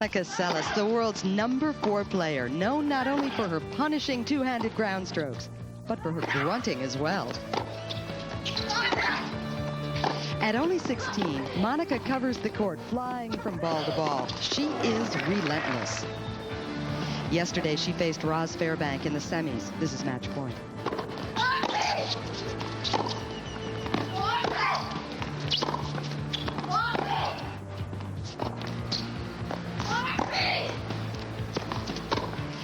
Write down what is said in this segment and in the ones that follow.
Monica Seles, the world's #4 player, known not only for her punishing two-handed ground strokes, but for her grunting as well. At only 16, Monica covers the court, flying from ball to ball. She is relentless. Yesterday, she faced Roz Fairbank in the semis. This is match point.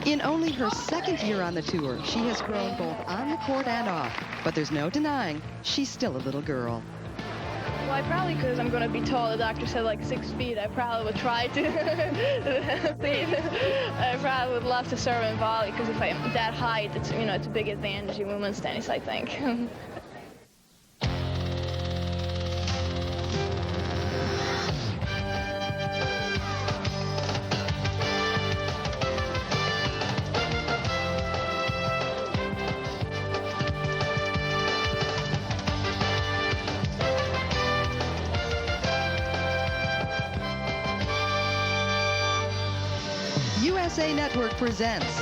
In only her second year on the tour, she has grown both on the court and off. But there's no denying, she's still a little girl. Well, I probably, because I'm going to be tall, the doctor said like 6 feet, I probably would try to. I probably would love to serve in volley, because if I'm that height, it's, you know, it's a big advantage in women's tennis, I think. USA Network presents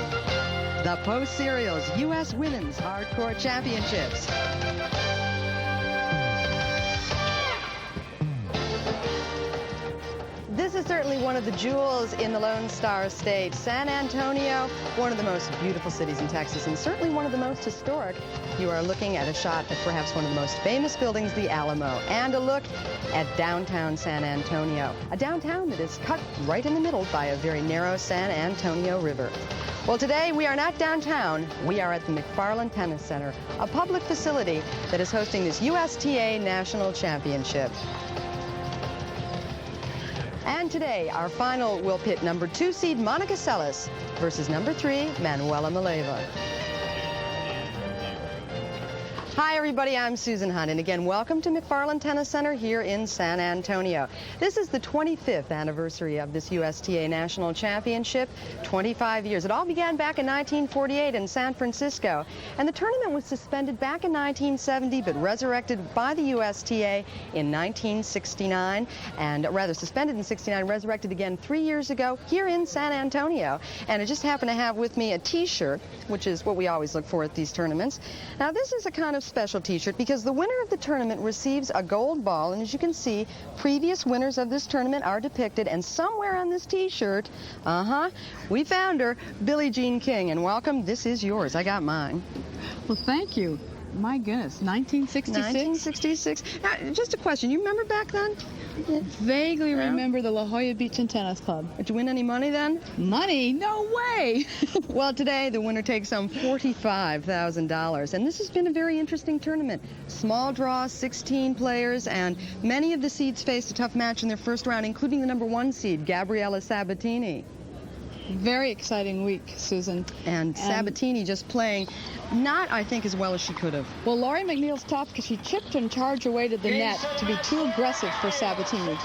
the Post Serials U.S. Women's Hardcore Championships. This is certainly one of the jewels in the Lone Star State. San Antonio, one of the most beautiful cities in Texas, and certainly one of the most historic. You are looking at a shot at perhaps one of the most famous buildings, the Alamo, and a look at downtown San Antonio, a downtown that is cut right in the middle by a very narrow San Antonio River. Well, today we are not downtown. We are at the McFarland Tennis Center, a public facility that is hosting this USTA National Championship. And today, our final will pit #2 seed Monica Seles versus #3 Manuela Maleva. Hi everybody, I'm Susan Hunt, and again, welcome to McFarland Tennis Center here in San Antonio. This is the 25th anniversary of this USTA National Championship, 25 years. It all began back in 1948 in San Francisco, and the tournament was suspended back in 1970, but resurrected by the USTA in 1969, and rather suspended in 69, resurrected again 3 years ago here in San Antonio. And I just happen to have with me a t-shirt, which is what we always look for at these tournaments. Now this is a kind of special t-shirt because the winner of the tournament receives a gold ball, and as you can see, previous winners of this tournament are depicted, and somewhere on this t-shirt, we found her, Billie Jean King, and welcome, this is yours. I got mine. Well, thank you. My goodness, 1966? 1966. Now, just a question, you remember back then? Vaguely remember the La Jolla Beach and Tennis Club. Did you win any money then? Money? No way! Well, today the winner takes home $45,000, and this has been a very interesting tournament. Small draw, 16 players, and many of the seeds faced a tough match in their first round, including the #1 seed, Gabriela Sabatini. Very exciting week, Susan. And Sabatini just playing not, I think, as well as she could have. Well, Laurie McNeil's tough because she chipped and charged her way to the net to be too aggressive for Sabatini.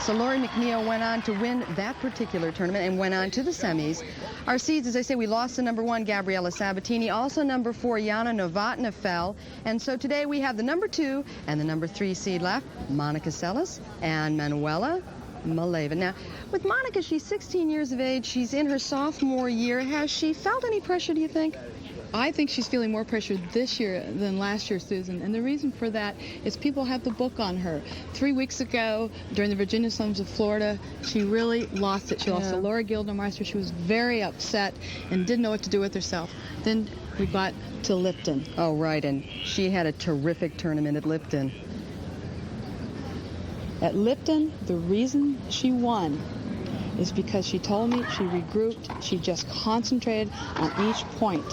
So Laurie McNeil went on to win that particular tournament and went on to the semis. Our seeds, as I say, we lost the #1, Gabriela Sabatini. Also #4, Jana Novotná fell. And so today we have the #2 and the #3 seed left, Monica Seles and Manuela Maleva. Now, with Monica, she's 16 years of age. She's in her sophomore year. Has she felt any pressure, do you think? I think she's feeling more pressure this year than last year, Susan, and the reason for that is people have the book on her. 3 weeks ago, during the Virginia Slams of Florida, she really lost it. She lost to Laura Gildermeister. She was very upset and didn't know what to do with herself. Then we got to Lipton. Oh, right, and she had a terrific tournament at Lipton. At Lipton, the reason she won is because she told me she regrouped, she just concentrated on each point.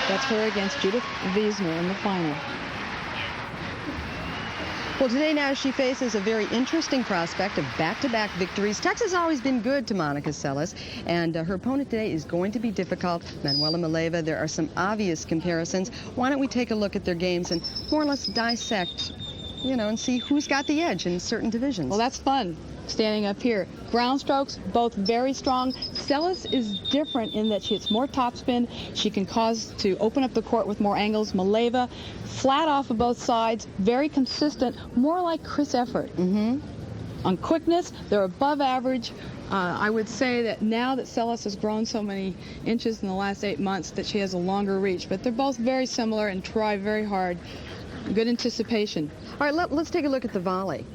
That's her against Judith Wiesner in the final. Well, today now she faces a very interesting prospect of back-to-back victories. Texas has always been good to Monica Seles, and her opponent today is going to be difficult, Manuela Maleva. There are some obvious comparisons. Why don't we take a look at their games and more or less dissect, you know, and see who's got the edge in certain divisions. Well, that's fun, standing up here. Ground strokes, both very strong. Seles is different in that she hits more topspin. She can cause to open up the court with more angles. Maleva, flat off of both sides, very consistent, more like Chris Effort. On quickness, they're above average. I would say that now that Seles has grown so many inches in the last 8 months that she has a longer reach, but they're both very similar and try very hard. Good anticipation. All right, let's take a look at the volley.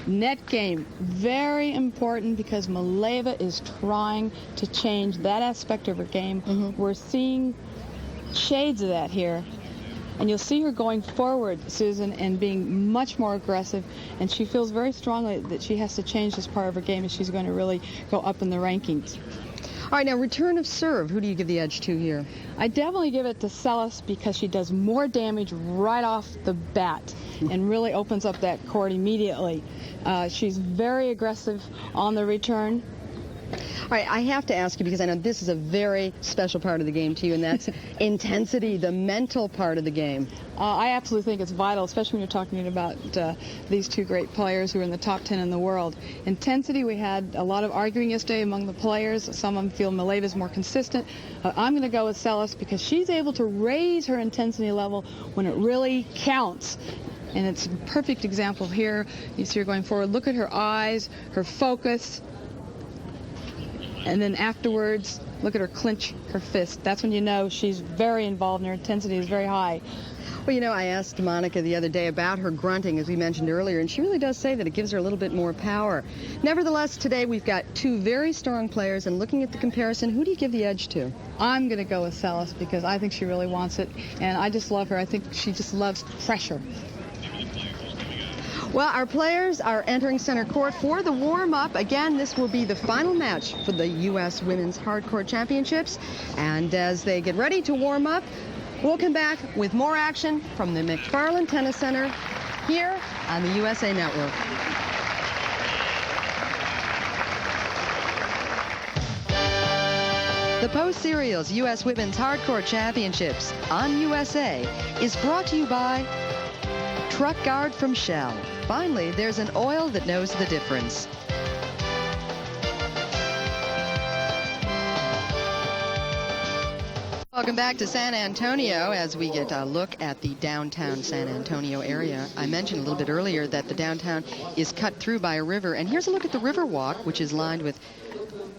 Net game, very important because Maleva is trying to change that aspect of her game. We're seeing shades of that here. And you'll see her going forward, Susan, and being much more aggressive. And she feels very strongly that she has to change this part of her game if she's going to really go up in the rankings. All right, now return of serve. Who do you give the edge to here? I definitely give it to Seles because she does more damage right off the bat and really opens up that court immediately. She's very aggressive on the return. All right, I have to ask you because I know this is a very special part of the game to you, and that's intensity, the mental part of the game. I absolutely think it's vital, especially when you're talking about these two great players who are in the top 10 in the world. Intensity, we had a lot of arguing yesterday among the players. Some of them feel Maleva is more consistent. I'm going to go with Seles because she's able to raise her intensity level when it really counts. And it's a perfect example here. You see her going forward. Look at her eyes, her focus. And then afterwards, look at her clench her fist. That's when you know she's very involved and her intensity is very high. Well, you know, I asked Monica the other day about her grunting, as we mentioned earlier, and she really does say that it gives her a little bit more power. Nevertheless, today we've got two very strong players, and looking at the comparison, who do you give the edge to? I'm going to go with Seles because I think she really wants it, and I just love her. I think she just loves pressure. Well, our players are entering center court for the warm-up. Again, this will be the final match for the U.S. Women's Hardcourt Championships. And as they get ready to warm up, we'll come back with more action from the McFarland Tennis Center here on the USA Network. The Post Serials U.S. Women's Hardcourt Championships on USA is brought to you by Truck Guard from Shell. Finally, there's an oil that knows the difference. Welcome back to San Antonio as we get a look at the downtown San Antonio area. I mentioned a little bit earlier that the downtown is cut through by a river, and here's a look at the River Walk, which is lined with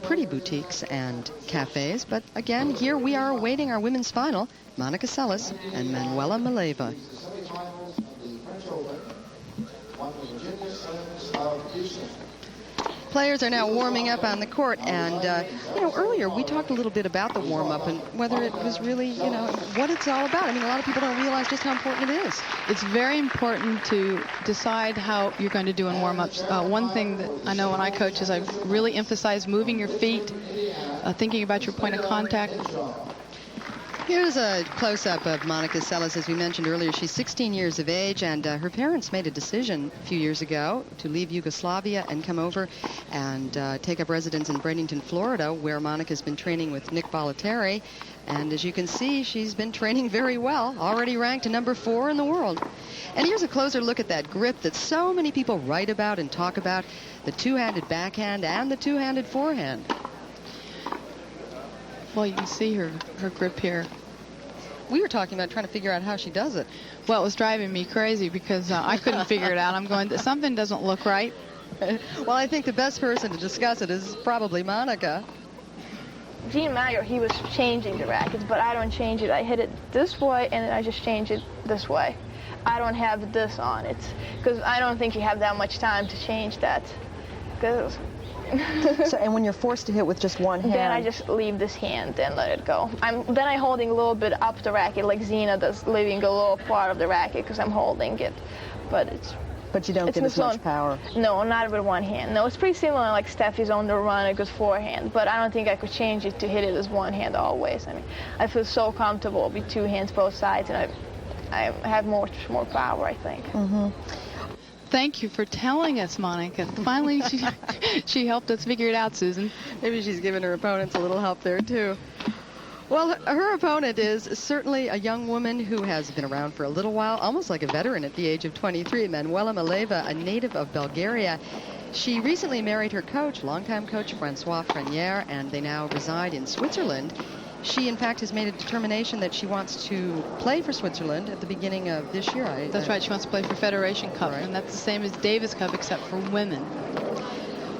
pretty boutiques and cafes. But again, here we are awaiting our women's final, Monica Seles and Manuela Maleva. Players are now warming up on the court, and you know, earlier we talked a little bit about the warm-up and whether it was really, you know, what it's all about. I mean, a lot of people don't realize just how important it is. It's very important to decide how you're going to do in warm-ups. One thing that I know when I coach is I really emphasize moving your feet, thinking about your point of contact. Here's a close-up of Monica Seles. As we mentioned earlier, she's 16 years of age, and her parents made a decision a few years ago to leave Yugoslavia and come over and take up residence in Bradenton, Florida, where Monica's been training with Nick Bollettieri. And as you can see, she's been training very well, already ranked number 4 in the world. And here's a closer look at that grip that so many people write about and talk about, the two-handed backhand and the two-handed forehand. Well, you can see her grip here. We were talking about trying to figure out how she does it. Well, it was driving me crazy because I couldn't figure it out. I'm going, something doesn't look right. Well, I think the best person to discuss it is probably Monica. Gene Mayer, he was changing the rackets, but I don't change it. I hit it this way, and then I just change it this way. I don't have this on it because I don't think you have that much time to change that. So, and when you're forced to hit with just one hand? Then I just leave this hand and let it go. Then I'm holding a little bit up the racket like Zina does, leaving a little part of the racket because I'm holding it. But you don't get as much power. No, not with one hand. No, it's pretty similar like Steffi's on the run, a good forehand. But I don't think I could change it to hit it as one hand always. I mean, I feel so comfortable with two hands both sides, and I have much more power, I think. Mm-hmm. Thank you for telling us, Monica. Finally, she helped us figure it out, Susan. Maybe she's given her opponents a little help there, too. Well, her opponent is certainly a young woman who has been around for a little while, almost like a veteran at the age of 23, Manuela Maleva, a native of Bulgaria. She recently married her coach, longtime coach Francois Frenier, and they now reside in Switzerland. She, in fact, has made a determination that she wants to play for Switzerland at the beginning of this year. That's right. She wants to play for Federation Cup, right. And that's the same as Davis Cup except for women.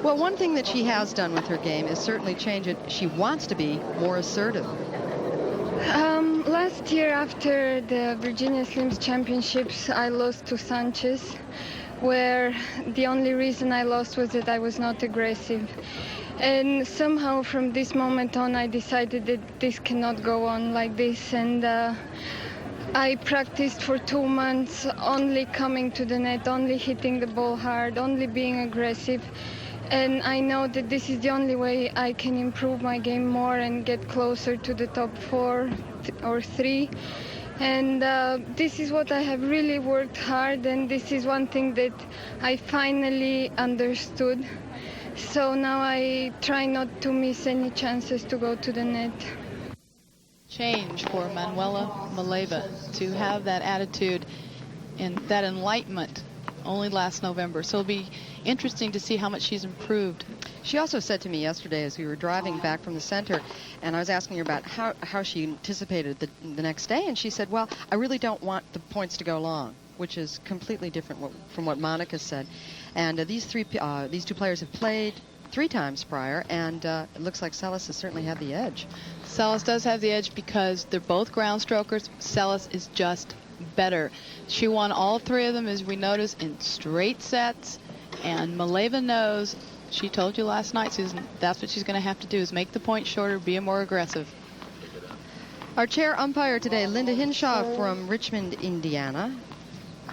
Well, one thing that she has done with her game is certainly change it. She wants to be more assertive. Last year after the Virginia Slims Championships, I lost to Sanchez, where the only reason I lost was that I was not aggressive. And somehow from this moment on, I decided that this cannot go on like this. And I practiced for 2 months, only coming to the net, only hitting the ball hard, only being aggressive. And I know that this is the only way I can improve my game more and get closer to the top 4 or 3. And this is what I have really worked hard, and this is one thing that I finally understood. So now I try not to miss any chances to go to the net. Change for Manuela Maleva to have that attitude and that enlightenment only last November. So it'll be interesting to see how much she's improved. She also said to me yesterday as we were driving back from the center, and I was asking her about how she anticipated the next day, and she said, well, I really don't want the points to go long, which is completely different from what Monica said. And these two players have played 3 times prior, and it looks like Seles has certainly had the edge. Seles does have the edge because they're both ground strokers. Seles is just better. She won all 3 of them, as we noticed, in straight sets, and Maleva knows, she told you last night, Susan, that's what she's going to have to do, is make the point shorter, be more aggressive. Our chair umpire today, Linda Hinshaw from Richmond, Indiana,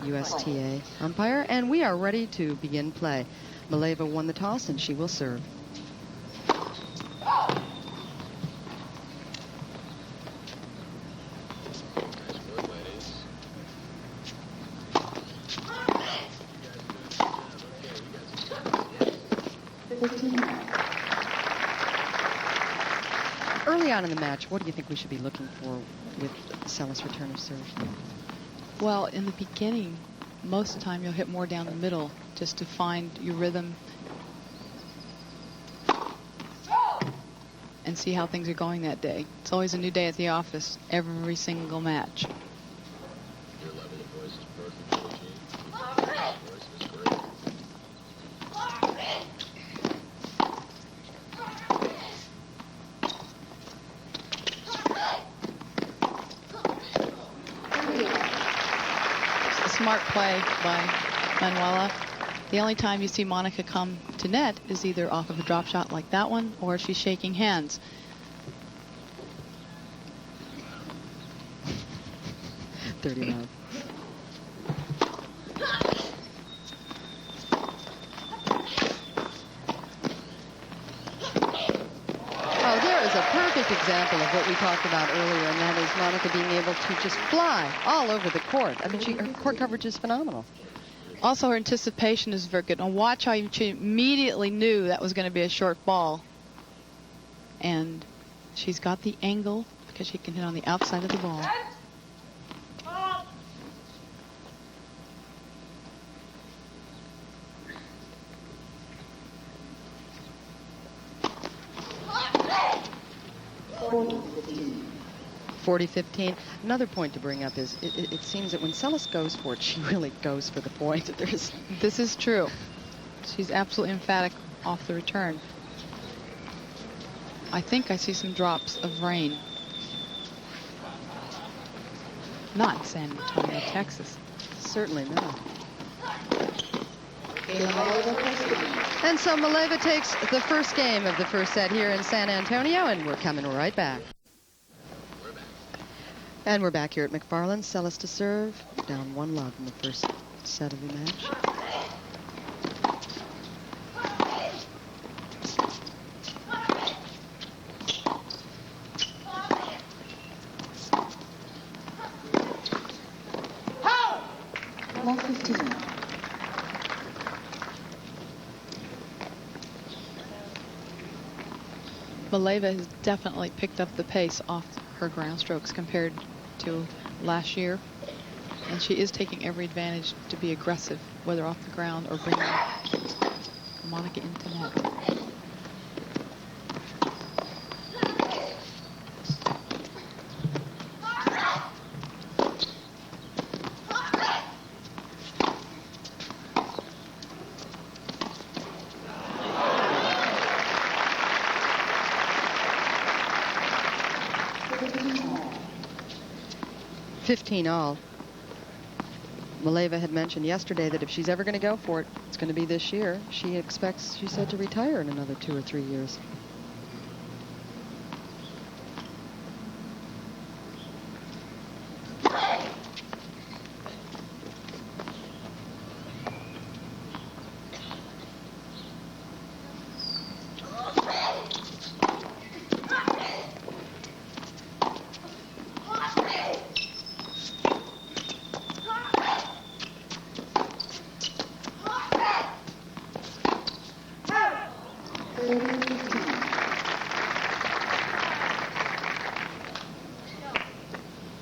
USTA umpire, and we are ready to begin play. Maleva won the toss, and she will serve. Early on in the match, what do you think we should be looking for with Seles' return of serve? Well, in the beginning, most of the time you'll hit more down the middle just to find your rhythm and see how things are going that day. It's always a new day at the office, every single match. Smart play by Manuela. The only time you see Monica come to net is either off of a drop shot like that one, or she's shaking hands. $39. Oh, there is a perfect example of what we talked about earlier, and that is Monica being able to just fly all over the court. I mean, her court coverage is phenomenal. Also, her anticipation is very good. And watch how she immediately knew that was going to be a short ball. And she's got the angle because she can hit on the outside of the ball. $40-15. Another point to bring up is it seems that when Seles goes for it, she really goes for the point. This is true. She's absolutely emphatic off the return. I think I see some drops of rain. Not in San Antonio, Texas. Certainly not. And so Maleva takes the first game of the first set here in San Antonio, and we're coming right back. And we're back here at McFarland. Seles to serve, down 1-love in the first set of the match. Maleva has definitely picked up the pace off her ground strokes compared to last year, and she is taking every advantage to be aggressive, whether off the ground or bringing Monica into net. 15 all. Maleva had mentioned yesterday that if she's ever going to go for it, it's going to be this year. She expects, she said, to retire in another 2 or 3 years.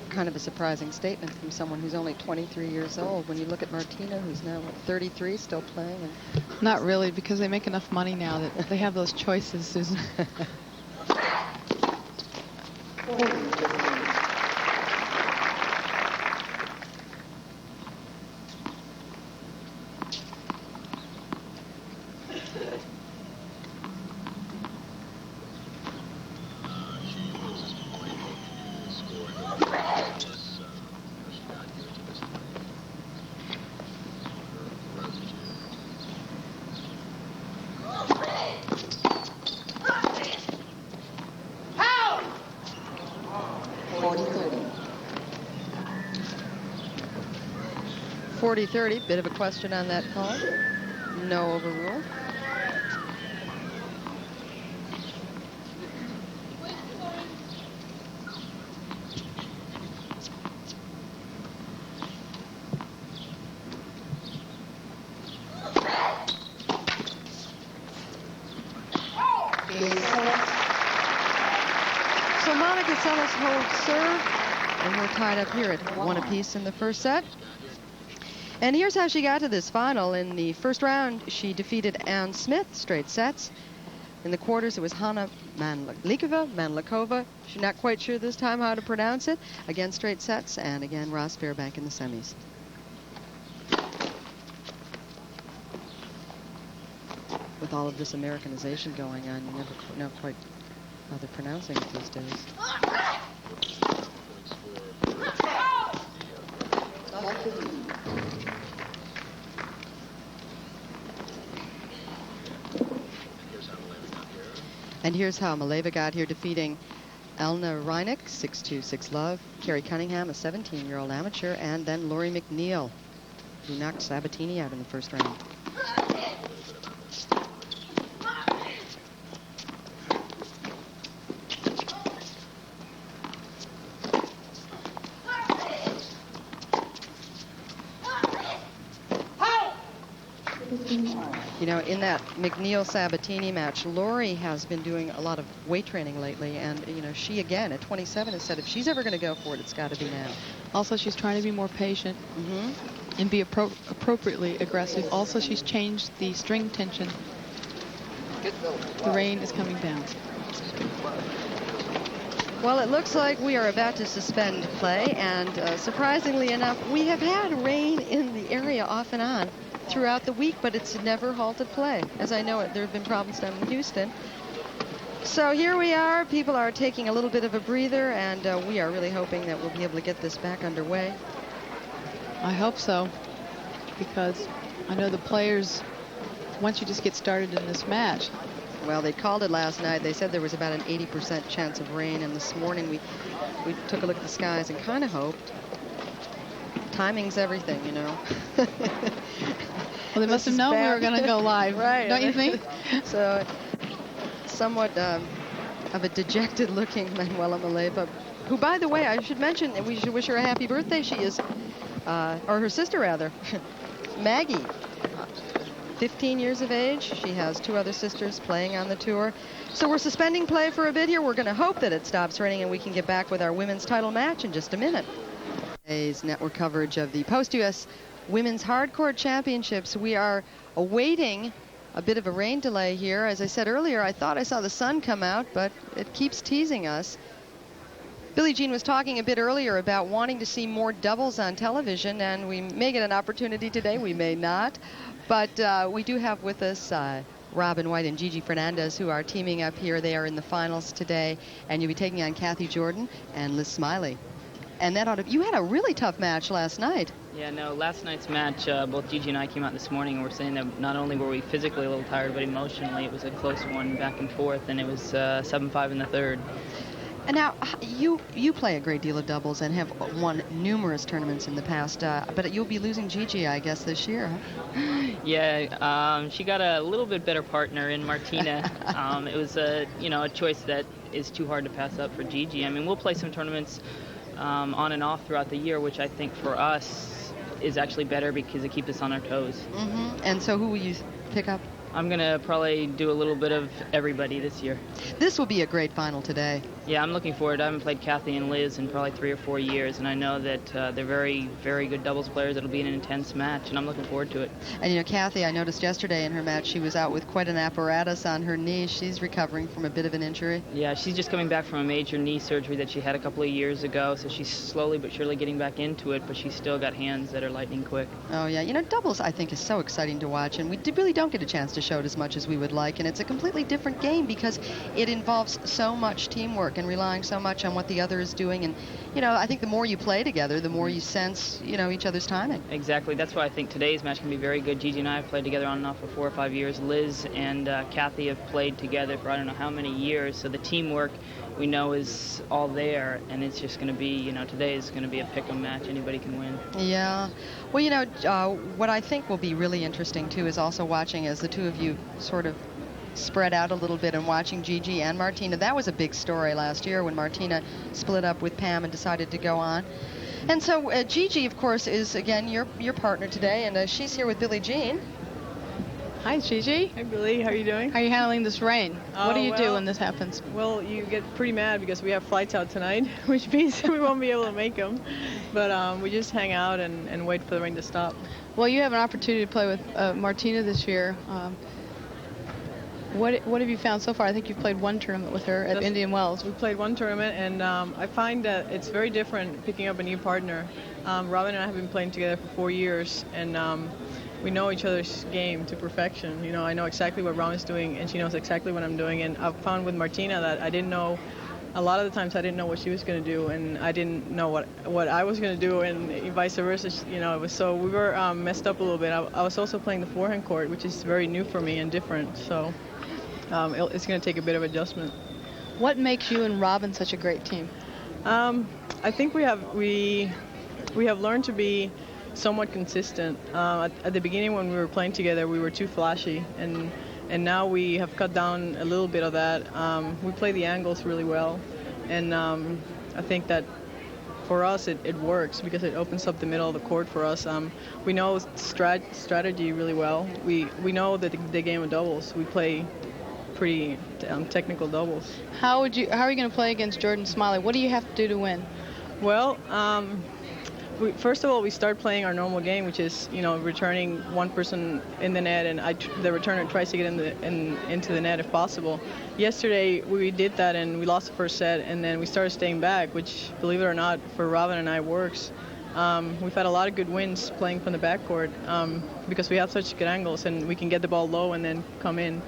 Kind of a surprising statement from someone who's only 23 years old. When you look at Martina, who's now, what, 33, still playing? And Not really, because they make enough money now that they have those choices, Susan. .40-30, bit of a question on that call. No overrule. So Monica Seles holds serve, and we're tied up here at 1 apiece in the first set. And here's how she got to this final. In the first round, she defeated Ann Smith, straight sets. In the quarters, it was Hanna Manlikova. She's not quite sure this time how to pronounce it. Again, straight sets, and again, Ross Fairbank in the semis. With all of this Americanization going on, you never know quite how they're pronouncing it these days. And here's how Maleva got here, defeating Elna Reineck, 6-2, 6-love. Carrie Cunningham, a 17-year-old amateur, and then Lori McNeil, who knocked Sabatini out in the first round. You know, in that McNeil-Sabatini match, Lori has been doing a lot of weight training lately, and, you know, she, again, at 27, has said if she's ever going to go for it, it's got to be now. Also, she's trying to be more patient and be appropriately aggressive. Also, she's changed the string tension. The rain is coming down. Well, it looks like we are about to suspend play, and surprisingly enough, we have had rain in the area off and on throughout the week, but it's never halted play. As I know it, there have been problems down in Houston. So here we are. People are taking a little bit of a breather, and we are really hoping that we'll be able to get this back underway. I hope so, because I know the players, once you just get started in this match. Well, they called it last night. They said there was about an 80% chance of rain, and this morning we took a look at the skies and kind of hoped. Timing's everything, you know. Well, they must have known we were going to go live, right? Don't you think? So, somewhat of a dejected-looking Manuela Maleva, who, by the way, I should mention, we should wish her a happy birthday. She is, or her sister rather, Maggie, 15 years of age. She has 2 other sisters playing on the tour. So we're suspending play for a bit here. We're going to hope that it stops raining and we can get back with our women's title match in just a minute. Today's network coverage of the Post-US Women's Hardcourt Championships. We are awaiting a bit of a rain delay here. As I said earlier, I thought I saw the sun come out, but it keeps teasing us. Billie Jean was talking a bit earlier about wanting to see more doubles on television, and we may get an opportunity today, we may not. But we do have with us Robin White and Gigi Fernandez, who are teaming up here. They are in the finals today, and you'll be taking on Kathy Jordan and Liz Smiley. And that you had a really tough match last night. Yeah, no, last night's match, both Gigi and I came out this morning and were saying that not only were we physically a little tired, but emotionally it was a close one back and forth, and it was 7-5 in the third. And now, you play a great deal of doubles and have won numerous tournaments in the past, but you'll be losing Gigi, I guess, this year, huh? Yeah, she got a little bit better partner in Martina. It was a choice that is too hard to pass up for Gigi. I mean, we'll play some tournaments on and off throughout the year, which I think for us is actually better because it keeps us on our toes. Mm-hmm. And so who will you pick up? I'm going to probably do a little bit of everybody this year. This will be a great final today. Yeah, I'm looking forward. I haven't played Kathy and Liz in probably 3 or 4 years, and I know that they're very, very good doubles players. It'll be an intense match, and I'm looking forward to it. And, Kathy, I noticed yesterday in her match she was out with quite an apparatus on her knee. She's recovering from a bit of an injury. Yeah, she's just coming back from a major knee surgery that she had a couple of years ago, so she's slowly but surely getting back into it, but she's still got hands that are lightning quick. Oh, yeah. Doubles, I think, is so exciting to watch, and we really don't get a chance to show it as much as we would like, and it's a completely different game because it involves so much teamwork and relying so much on what the other is doing, and I think the more you play together, the more you sense each other's timing. Exactly. That's why I think today's match can be very good. Gigi and I have played together on and off for 4 or 5 years. Liz and Kathy have played together for I don't know how many years, so the teamwork we know is all there, and it's just going to be, today is going to be a pick 'em match. Anybody can win. Yeah. Well, what I think will be really interesting too is also watching as the two of you sort of spread out a little bit and watching Gigi and Martina. That was a big story last year when Martina split up with Pam and decided to go on. And so Gigi, of course, is again your partner today, and she's here with Billie Jean. Hi, Gigi. Hi, Billie. How are you doing? How are you handling this rain? What do you do when this happens? Well, you get pretty mad because we have flights out tonight, which means we won't be able to make them. But we just hang out and wait for the rain to stop. Well, you have an opportunity to play with Martina this year. What have you found so far? I think you've played one tournament with her at Indian Wells. We played one tournament, and I find that it's very different picking up a new partner. Robin and I have been playing together for 4 years, and we know each other's game to perfection. I know exactly what Robin's doing, and she knows exactly what I'm doing. And I've found with Martina that I didn't know, a lot of the times I didn't know what she was going to do, and I didn't know what I was going to do, and vice versa. It was so we were messed up a little bit. I was also playing the forehand court, which is very new for me and different. So it's going to take a bit of adjustment. What makes you and Robin such a great team? I think we have learned to be somewhat consistent. At the beginning when we were playing together, we were too flashy, and now we have cut down a little bit of that. We play the angles really well, and I think that for us it works because it opens up the middle of the court for us. We know strategy really well. We know that the game of doubles, we play pretty technical doubles. How are you going to play against Jordan Smiley? What do you have to do to win? Well, first of all, we start playing our normal game, which is, returning one person in the net, and the returner tries to get into the net if possible. Yesterday, we did that, and we lost the first set, and then we started staying back, which, believe it or not, for Robin and I works. We've had a lot of good wins playing from the backcourt because we have such good angles, and we can get the ball low and then come in,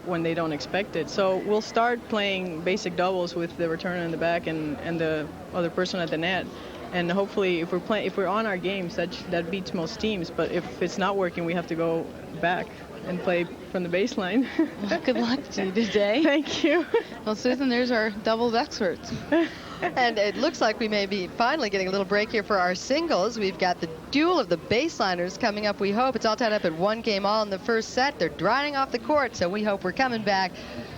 when they don't expect it. So we'll start playing basic doubles with the returner in the back and the other person at the net. And hopefully, if we're on our games, that beats most teams. But if it's not working, we have to go back and play from the baseline. Well, good luck to you today. Thank you. Well, Susan, there's our doubles experts. And it looks like we may be finally getting a little break here for our singles. We've got the duel of the baseliners coming up, we hope. It's all tied up at 1-1 in the first set. They're drying off the court, so we hope we're coming back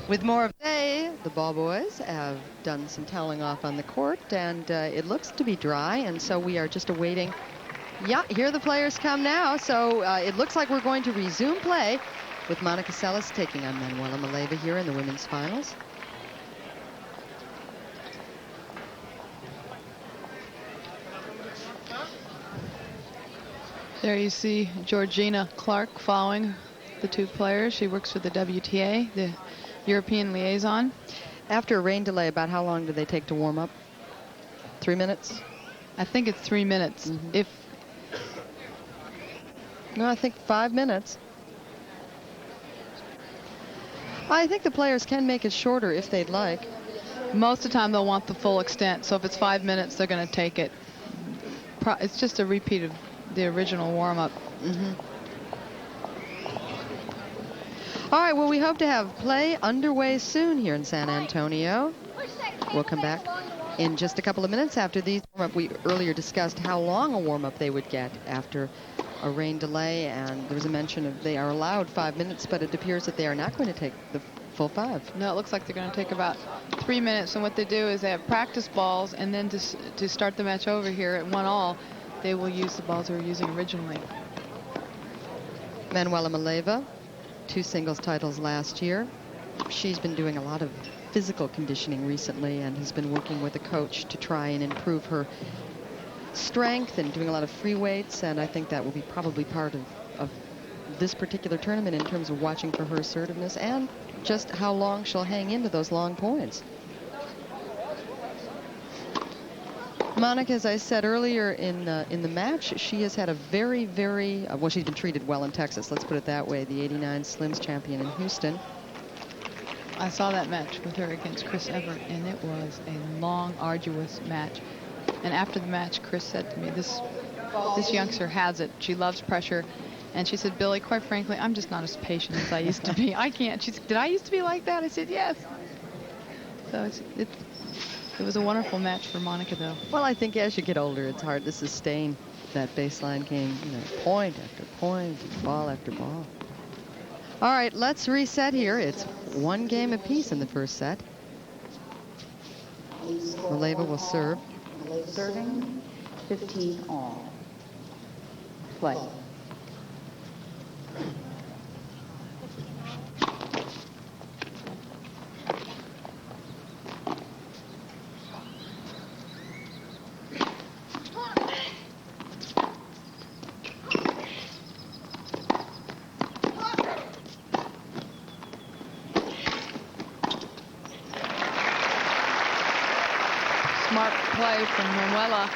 with more of the ball boys have done some toweling off on the court, and it looks to be dry, and so we are just awaiting. Yeah, here the players come now, so it looks like we're going to resume play with Monica Seles taking on Manuela Maleva here in the women's finals. There you see Georgina Clark following the two players. She works for the WTA, the European liaison. After a rain delay, about how long do they take to warm up? 3 minutes? I think it's 3 minutes. Mm-hmm. No, I think 5 minutes. I think the players can make it shorter if they'd like. Most of the time they'll want the full extent, so if it's 5 minutes, they're going to take it. It's just a repeat of the original warm-up. All right, well, we hope to have play underway soon here in San Antonio. We'll come back in just a couple of minutes after these warm-up. We earlier discussed how long a warm-up they would get after a rain delay, and there was a mention of they are allowed 5 minutes, but it appears that they are not going to take the full 5. No, it looks like they're going to take about 3 minutes, and what they do is they have practice balls, and then to start the match over here at 1-1, they will use the balls they were using originally. Manuela Maleva, 2 singles titles last year. She's been doing a lot of physical conditioning recently and has been working with a coach to try and improve her strength and doing a lot of free weights, and I think that will be probably part of this particular tournament in terms of watching for her assertiveness and just how long she'll hang into those long points. Monica, as I said earlier in the match, she has had a very, very, well, she's been treated well in Texas, let's put it that way, the '89 Slims champion in Houston. I saw that match with her against Chris Everett, and it was a long, arduous match. And after the match, Chris said to me, this youngster has it. She loves pressure. And she said, Billy, quite frankly, I'm just not as patient as I used to be. I can't. She said, did I used to be like that? I said, yes. So it was a wonderful match for Monica, though. Well, I think as you get older, it's hard to sustain that baseline game, point after point, ball after ball. All right, let's reset here. It's 1 game apiece in the first set. Maleva will serve. Serving 15 all. Play. Smart play from Manuela.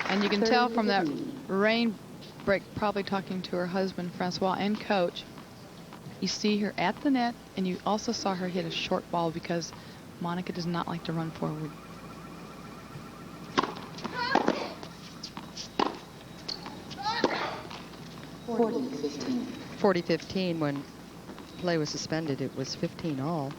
And you can tell from that rain break, probably talking to her husband, Francois, and coach, you see her at the net, and you also saw her hit a short ball because Monica does not like to run forward. (40-15). 40-15 when play was suspended. It was 15 all.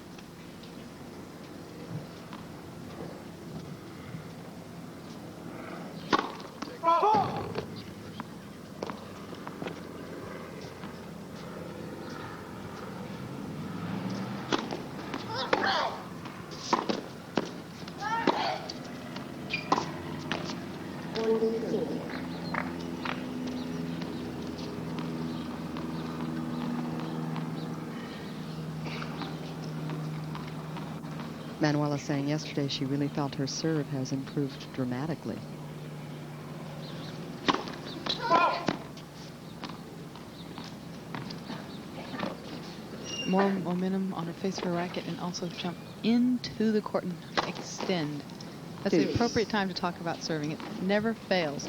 Manuela saying yesterday she really felt her serve has improved dramatically. More momentum on her face of her racket, and also jump into the court and extend. That's the appropriate time to talk about serving. It never fails.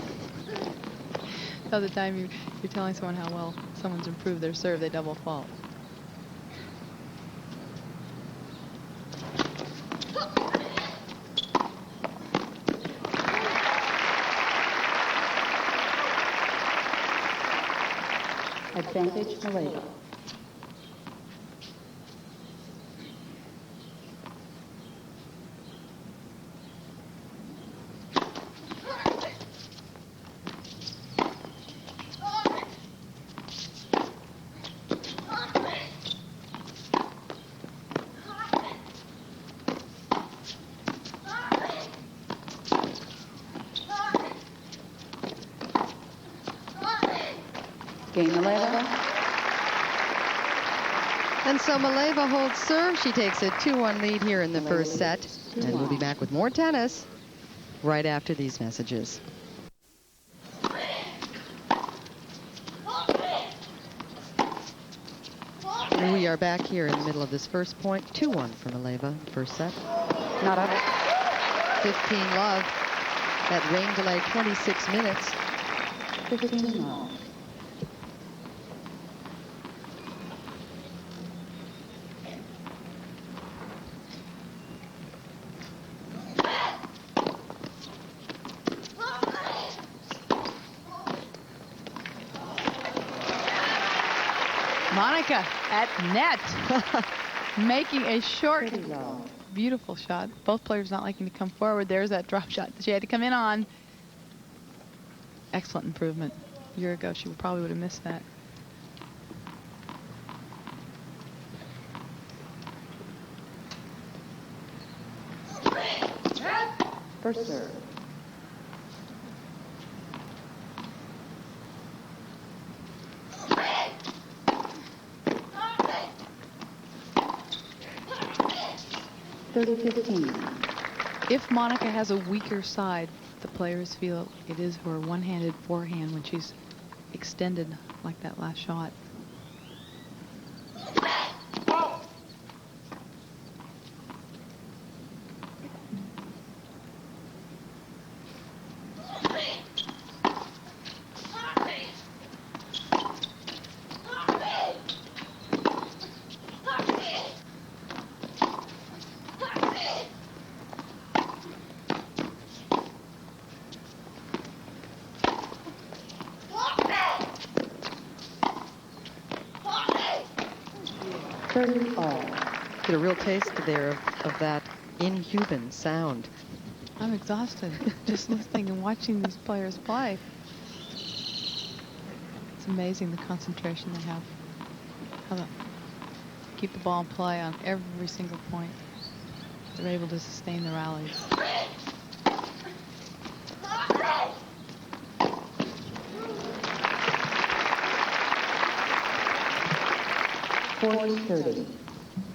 The other time you're telling someone how well someone's improved their serve, they double fault. Advantage Maleva. Game Maleva. And so Maleva holds serve. She takes a 2-1 lead here in the first set. And we'll be back with more tennis right after these messages. We are back here in the middle of this first point. 2-1 for Maleva, first set. Not up. 15 love. That rain delay, 26 minutes. 15 all. Monica at net, making a short, Pretty low. beautiful shot. Both players not liking to come forward. There's that drop shot that she had to come in on. Excellent improvement. A year ago, she probably would have missed that. First serve. If Monica has a weaker side, the players feel it is her one-handed forehand when she's extended like that last shot. Get a real taste there of that inhuman sound. I'm exhausted just listening and watching these players play. It's amazing the concentration they have. How to keep the ball in play on every single point. They're able to sustain the rallies.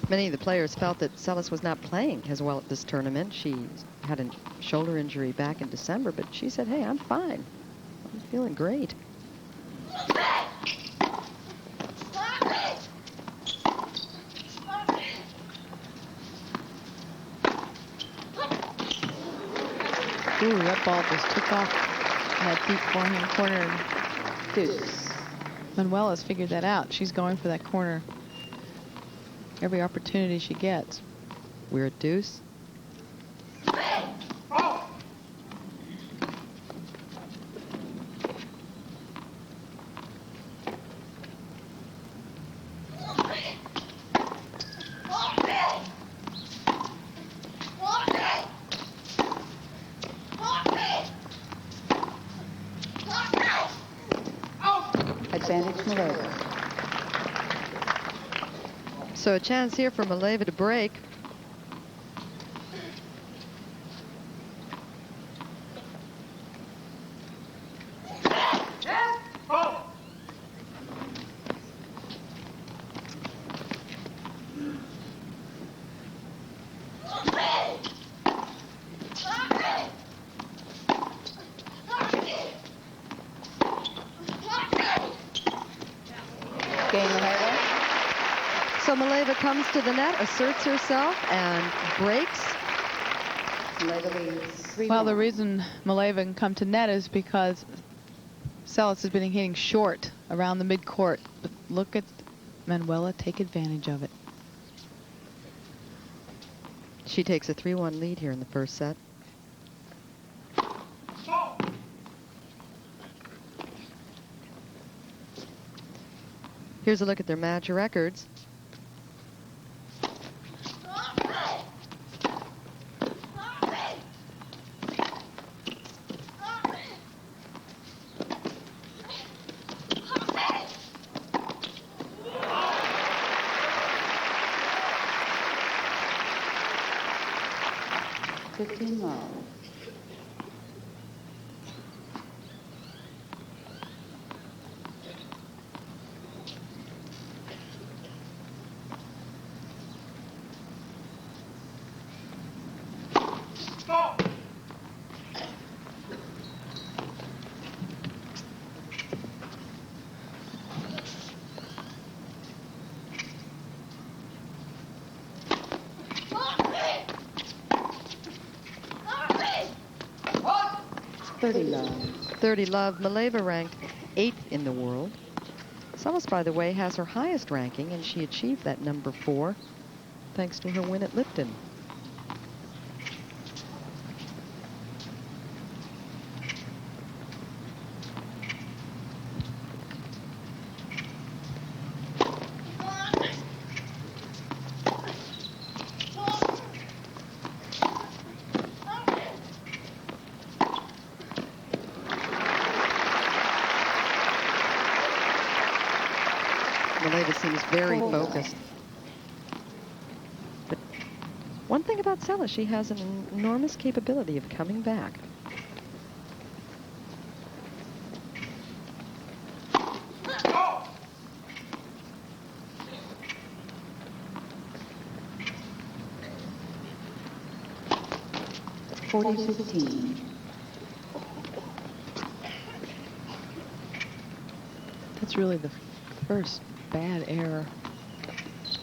Many of the players felt that Seles was not playing as well at this tournament. She had a shoulder injury back in December, but she said, hey, I'm fine. I'm feeling great. Ooh, that ball just took off in that deep forehand corner. Deuce. Manuela's figured that out. She's going for that corner every opportunity she gets. We're at deuce. Advantage Maleva. So a chance here for Maleva to break. So Maleva comes to the net, asserts herself, and breaks. Well, the reason Maleva can come to net is because Seles has been hitting short around the midcourt. But look at Manuela take advantage of it. She takes a 3-1 lead here in the first set. Here's a look at their match records. Love. Maleva ranked 8th in the world. Seles, by the way, has her highest ranking, and she achieved that number 4 thanks to her win at Lipton. just very focused. But one thing about Seles, she has an enormous capability of coming back. That's really the first bad error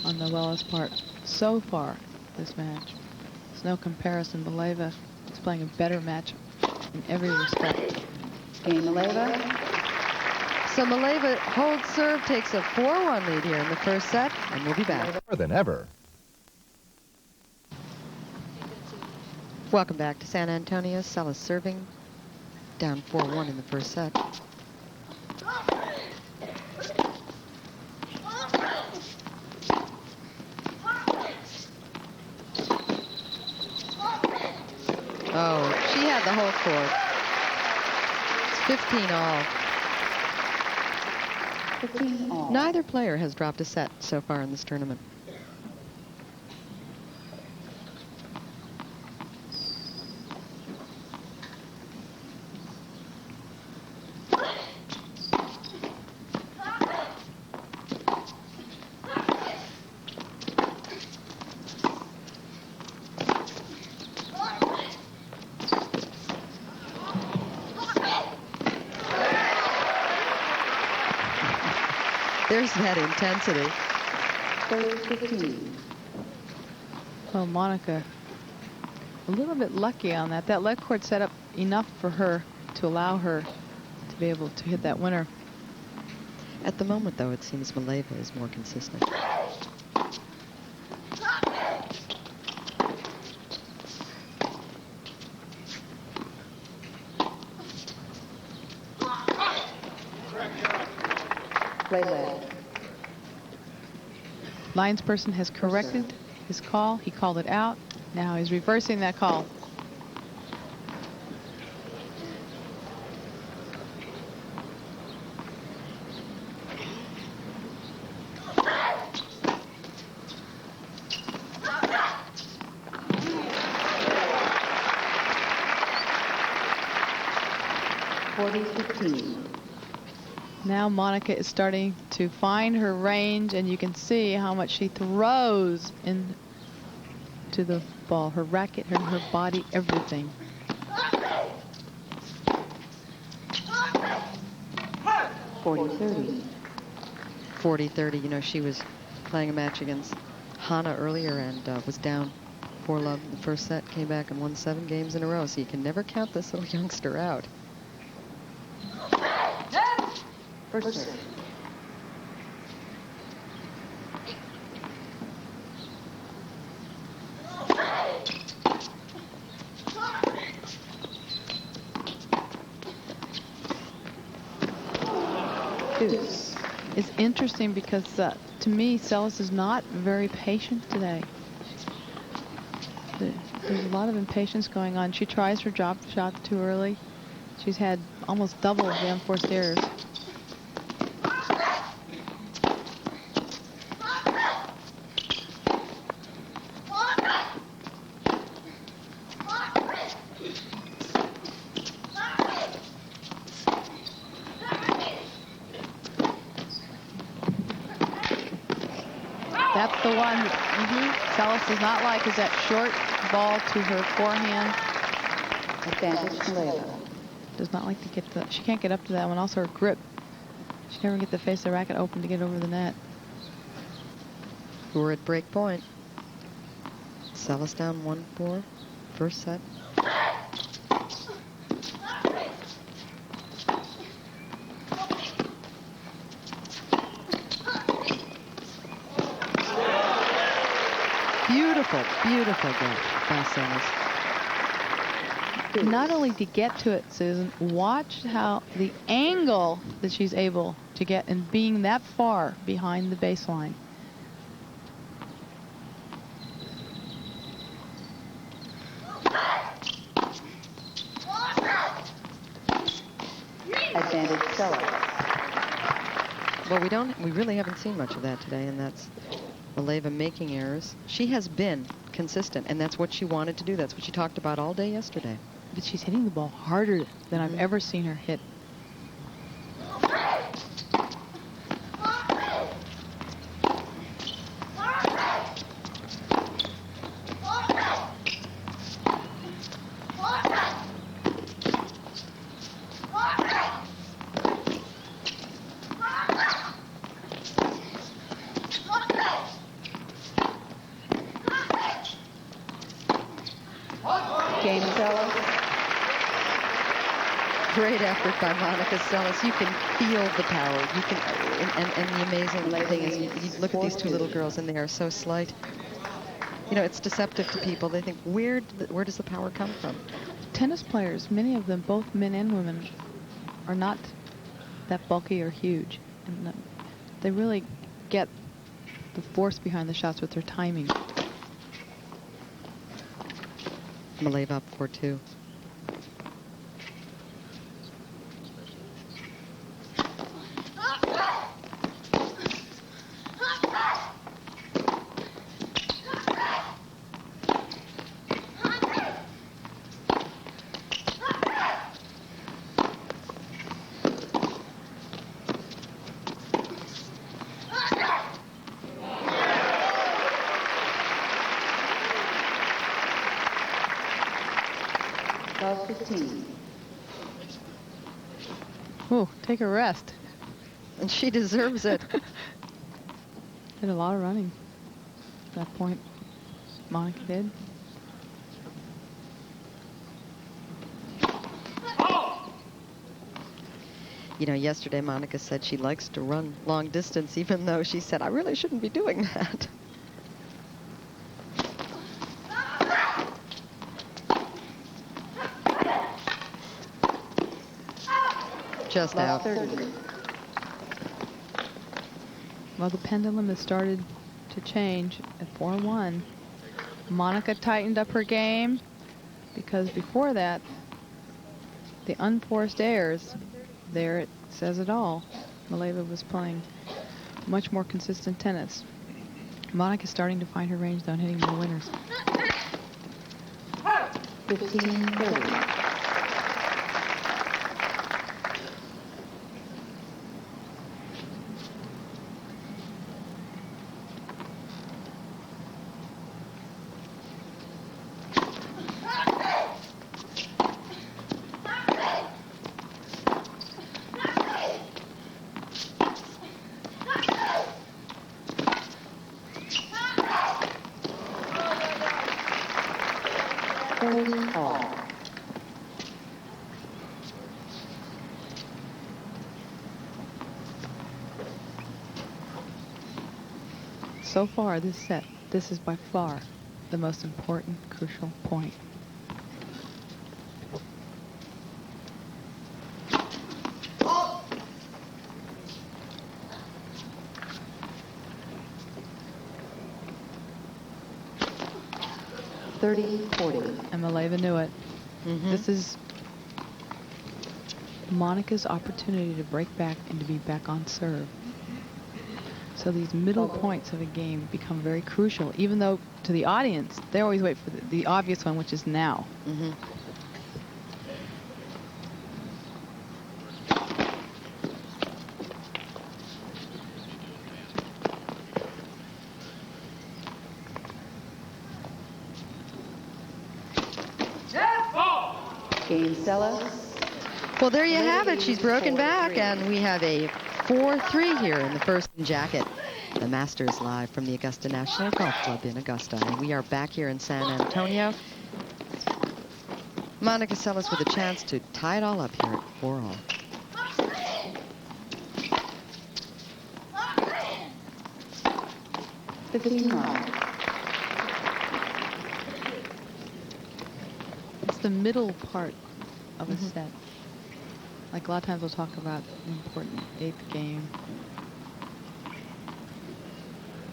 on Manuela's part so far this match. There's no comparison. Maleva is playing a better match in every respect. Game Maleva. So Maleva holds serve, takes a 4-1 lead here in the first set, and we'll be back. More than ever. Welcome back to San Antonio. Seles serving, down 4-1 in the first set. Oh, she had the whole court. It's 15 all. 15 all. Neither player has dropped a set so far in this tournament. There's that intensity. 15. Well, Monica, a little bit lucky on that. That leg court set up enough for her to allow her to be able to hit that winner. At the moment, though, it seems Maleva is more consistent. Play leg. Linesperson has corrected his call. He called it out. Now he's reversing that call. Now Monica is starting to find her range, and you can see how much she throws into the ball. Her racket, her body, everything. (40-30). 40-30. You know, she was playing a match against Hana earlier and was down 4-love in the first set, came back and won 7 games in a row. So you can never count this little youngster out. First serve. Deuce. It's interesting because to me, Seles is not very patient today. There's a lot of impatience going on. She tries her drop shot too early. She's had almost double the unforced errors. That's the one Seles does not like, is that short ball to her forehand. Advantage Maleva. Does not like to get the, she can't get up to that one. Also her grip. She never get the face of the racket open to get over the net. We're at break point. Seles down 1-4, first set. Beautiful, beautiful catch by Seles. Not only to get to it, Susan, watch how the angle that she's able to get and being that far behind the baseline. Advantage Seles. Well, we really haven't seen much of that today, and that's Maleva making errors. She has been consistent, and that's what she wanted to do. That's what she talked about all day yesterday. But she's hitting the ball harder than I've ever seen her hit. Game Seles. Great effort by Monica Seles. You can feel the power. You can, and the amazing thing is, you look at these two little girls, and they are so slight. You know, it's deceptive to people. They think, where does the power come from? Tennis players, many of them, both men and women, are not that bulky or huge. And they really get the force behind the shots with their timing. Maleva up 4-2. Ooh, take a rest. And she deserves it. Did a lot of running at that point. Monica did. You know, yesterday Monica said she likes to run long distance, even though she said, I really shouldn't be doing that. Just out. Well, the pendulum has started to change at 4-1. Monica tightened up her game because before that, the unforced errors, there it says it all. Maleva was playing much more consistent tennis. Monica's starting to find her range, though, and hitting more winners. 15-30. So far, this set, this is by far the most important, crucial point. And Maleva knew it. This is Monica's opportunity to break back and to be back on serve. So these middle points of a game become very crucial, even though to the audience, they always wait for the obvious one, which is now. Game Seles. Well, there you have it. She's broken back, and we have a 4-3 here in the first jacket. The Masters live from the Augusta National Golf Club in Augusta. And we are back here in San Antonio. Monica Seles with a chance to tie it all up here at 4-all. It's the middle part of a set. Like a lot of times we'll talk about the important 8th game.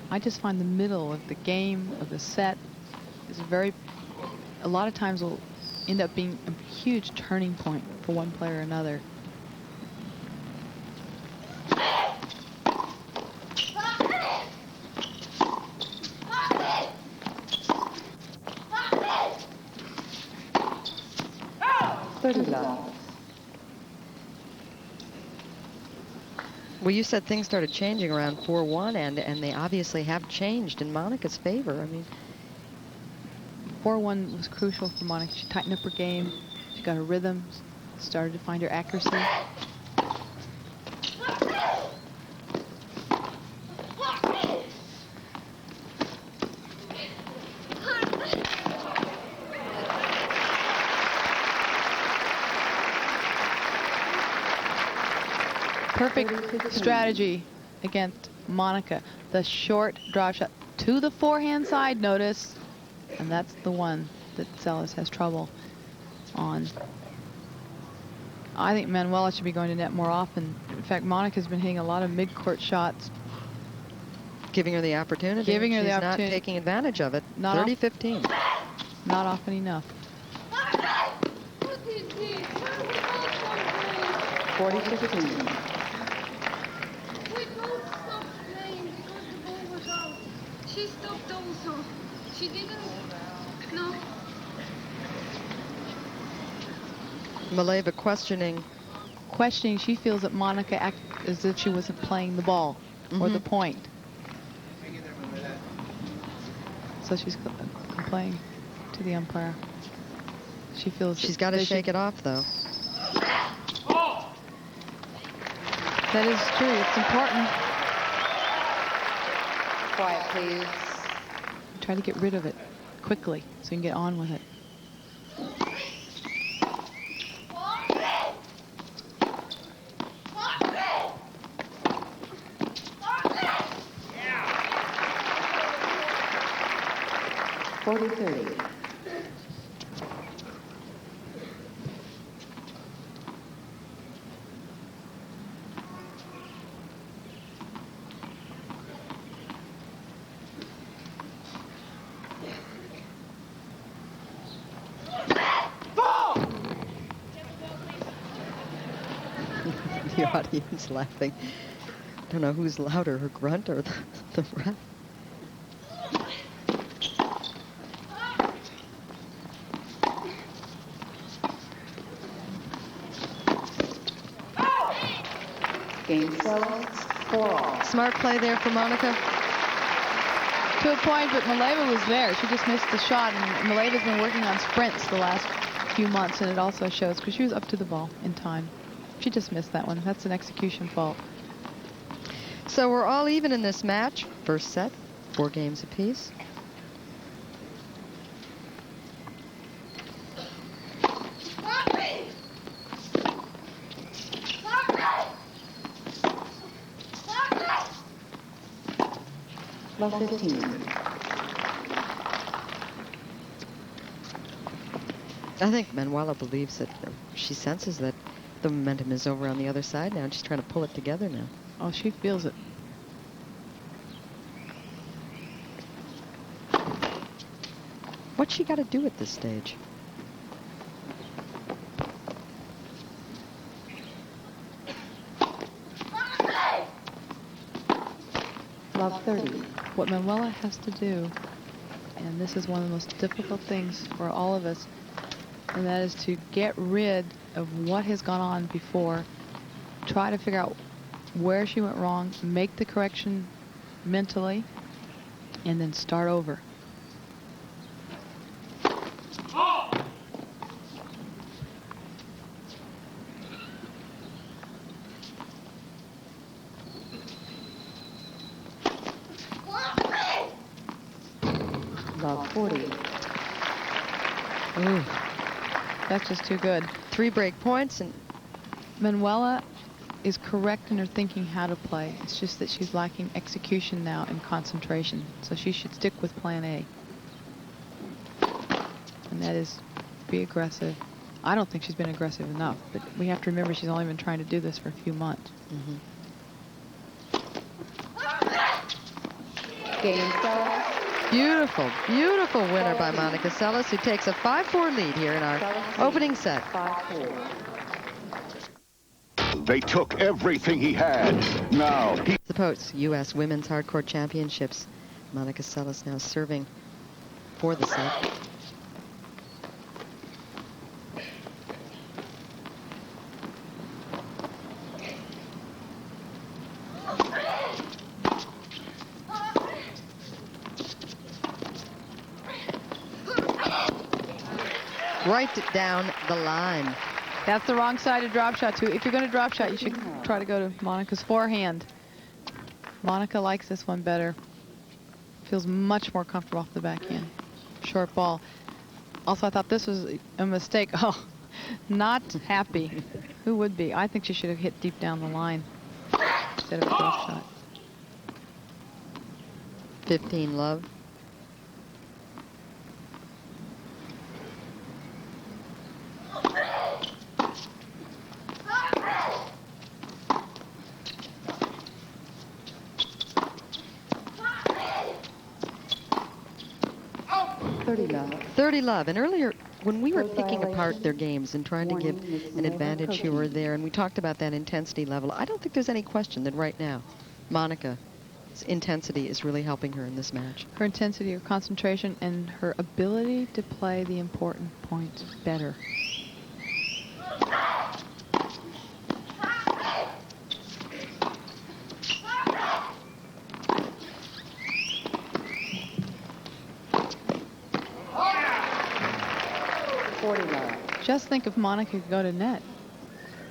I just find the middle of the game, of the set, is a lot of times will end up being a huge turning point for one player or another. 30 love. Well, you said things started changing around 4-1, and they obviously have changed in Monica's favor. I mean, 4-1 was crucial for Monica. She tightened up her game. She got her rhythm, started to find her accuracy. Perfect strategy against Monica. The short draw shot to the forehand side, notice. And that's the one that Seles has trouble on. I think Manuela should be going to net more often. In fact, Monica's been hitting a lot of mid-court shots. giving her the opportunity. Giving her the She's opportunity. not taking advantage of it. Not 30-15. Not often enough. 40-15. She stopped also. She didn't. No. Maleva questioning. She feels that Monica acted as if she wasn't playing the ball or the point. So she's complaining to the umpire. She feels She's got to shake it off, though. That is true. It's important. Quiet, please. Try to get rid of it quickly so you can get on with it. The audience laughing. Don't know who's louder, her grunt or the ref. Game Seles, 4-all. Smart play there for Monica. To a point, but Maleva was there. She just missed the shot, and Maleva's been working on sprints the last few months, and it also shows because she was up to the ball in time. She just missed that one. That's an execution fault. So we're all even in this match. First set, 4 games apiece. Love 15. I think Manuela believes that she senses that the momentum is over on the other side now, and she's trying to pull it together now. Oh, she feels it. What's she got to do at this stage? Love 30. What Manuela has to do, and this is one of the most difficult things for all of us, and that is to get rid of what has gone on before, try to figure out where she went wrong, make the correction mentally, and then start over. Love 40. Ooh. That's just too good. 3 break points, and Manuela is correct in her thinking how to play. It's just that she's lacking execution now and concentration. So she should stick with plan A. And that is be aggressive. I don't think she's been aggressive enough, but we have to remember she's only been trying to do this for a few months. Game Seles. beautiful, beautiful winner by Monica Seles, who takes a 5-4 lead here in our opening set. 5-4. They took everything he had. Now he... The Poets U.S. Women's Hardcourt Championships. Monica Seles now serving for the set. right down the line. That's the wrong side to drop shot, too. If you're going to drop shot, you should try to go to Monica's forehand. Monica likes this one better. Feels much more comfortable off the backhand. Short ball. Also, I thought this was a mistake. Oh, not happy. Who would be? I think she should have hit deep down the line instead of a drop shot. 15 love. Love. 30 love. And earlier, when we were picking apart their games and trying to give an advantage here or there, and we talked about that intensity level, I don't think there's any question that right now, Monica's intensity is really helping her in this match. Her intensity, her concentration, and her ability to play the important points better. Just think if Monica could go to net.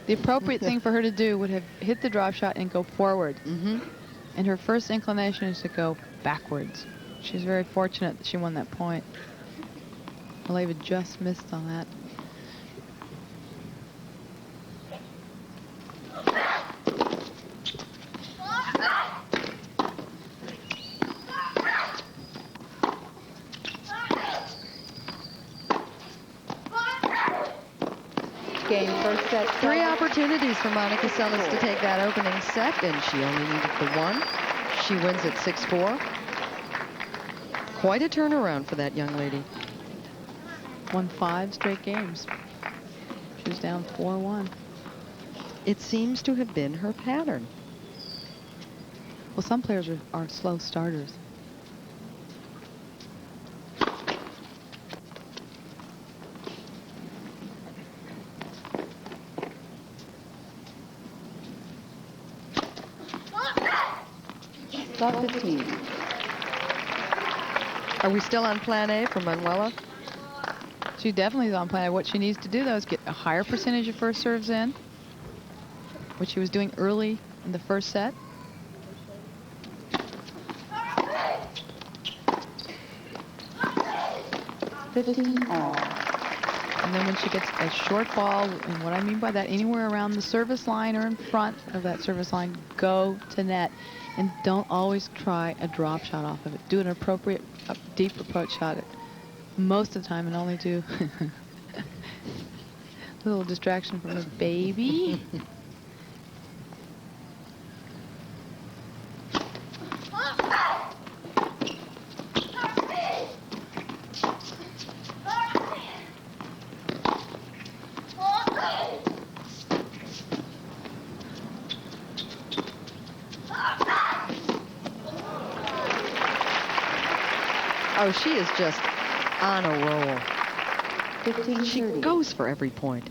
The appropriate thing for her to do would have hit the drop shot and go forward. And her first inclination is to go backwards. She's very fortunate that she won that point. Maleva just missed on that. Game first set. 3 opportunities for Monica Seles to take that opening set, and she only needed the 1. She wins at 6-4. Quite a turnaround for that young lady. Won 5 straight games. She was down 4-1. It seems to have been her pattern. Well, some players are slow starters. Love 15. Are we still on plan A for Manuela? She definitely is on plan A. What she needs to do, though, is get a higher percentage of first serves in, which she was doing early in the first set. And then when she gets a short ball, and what I mean by that, anywhere around the service line or in front of that service line, go to net. And don't always try a drop shot off of it. Do an appropriate deep approach shot most of the time, and only do a little distraction from the baby. Oh, she is just on a roll. 15, she goes for every point.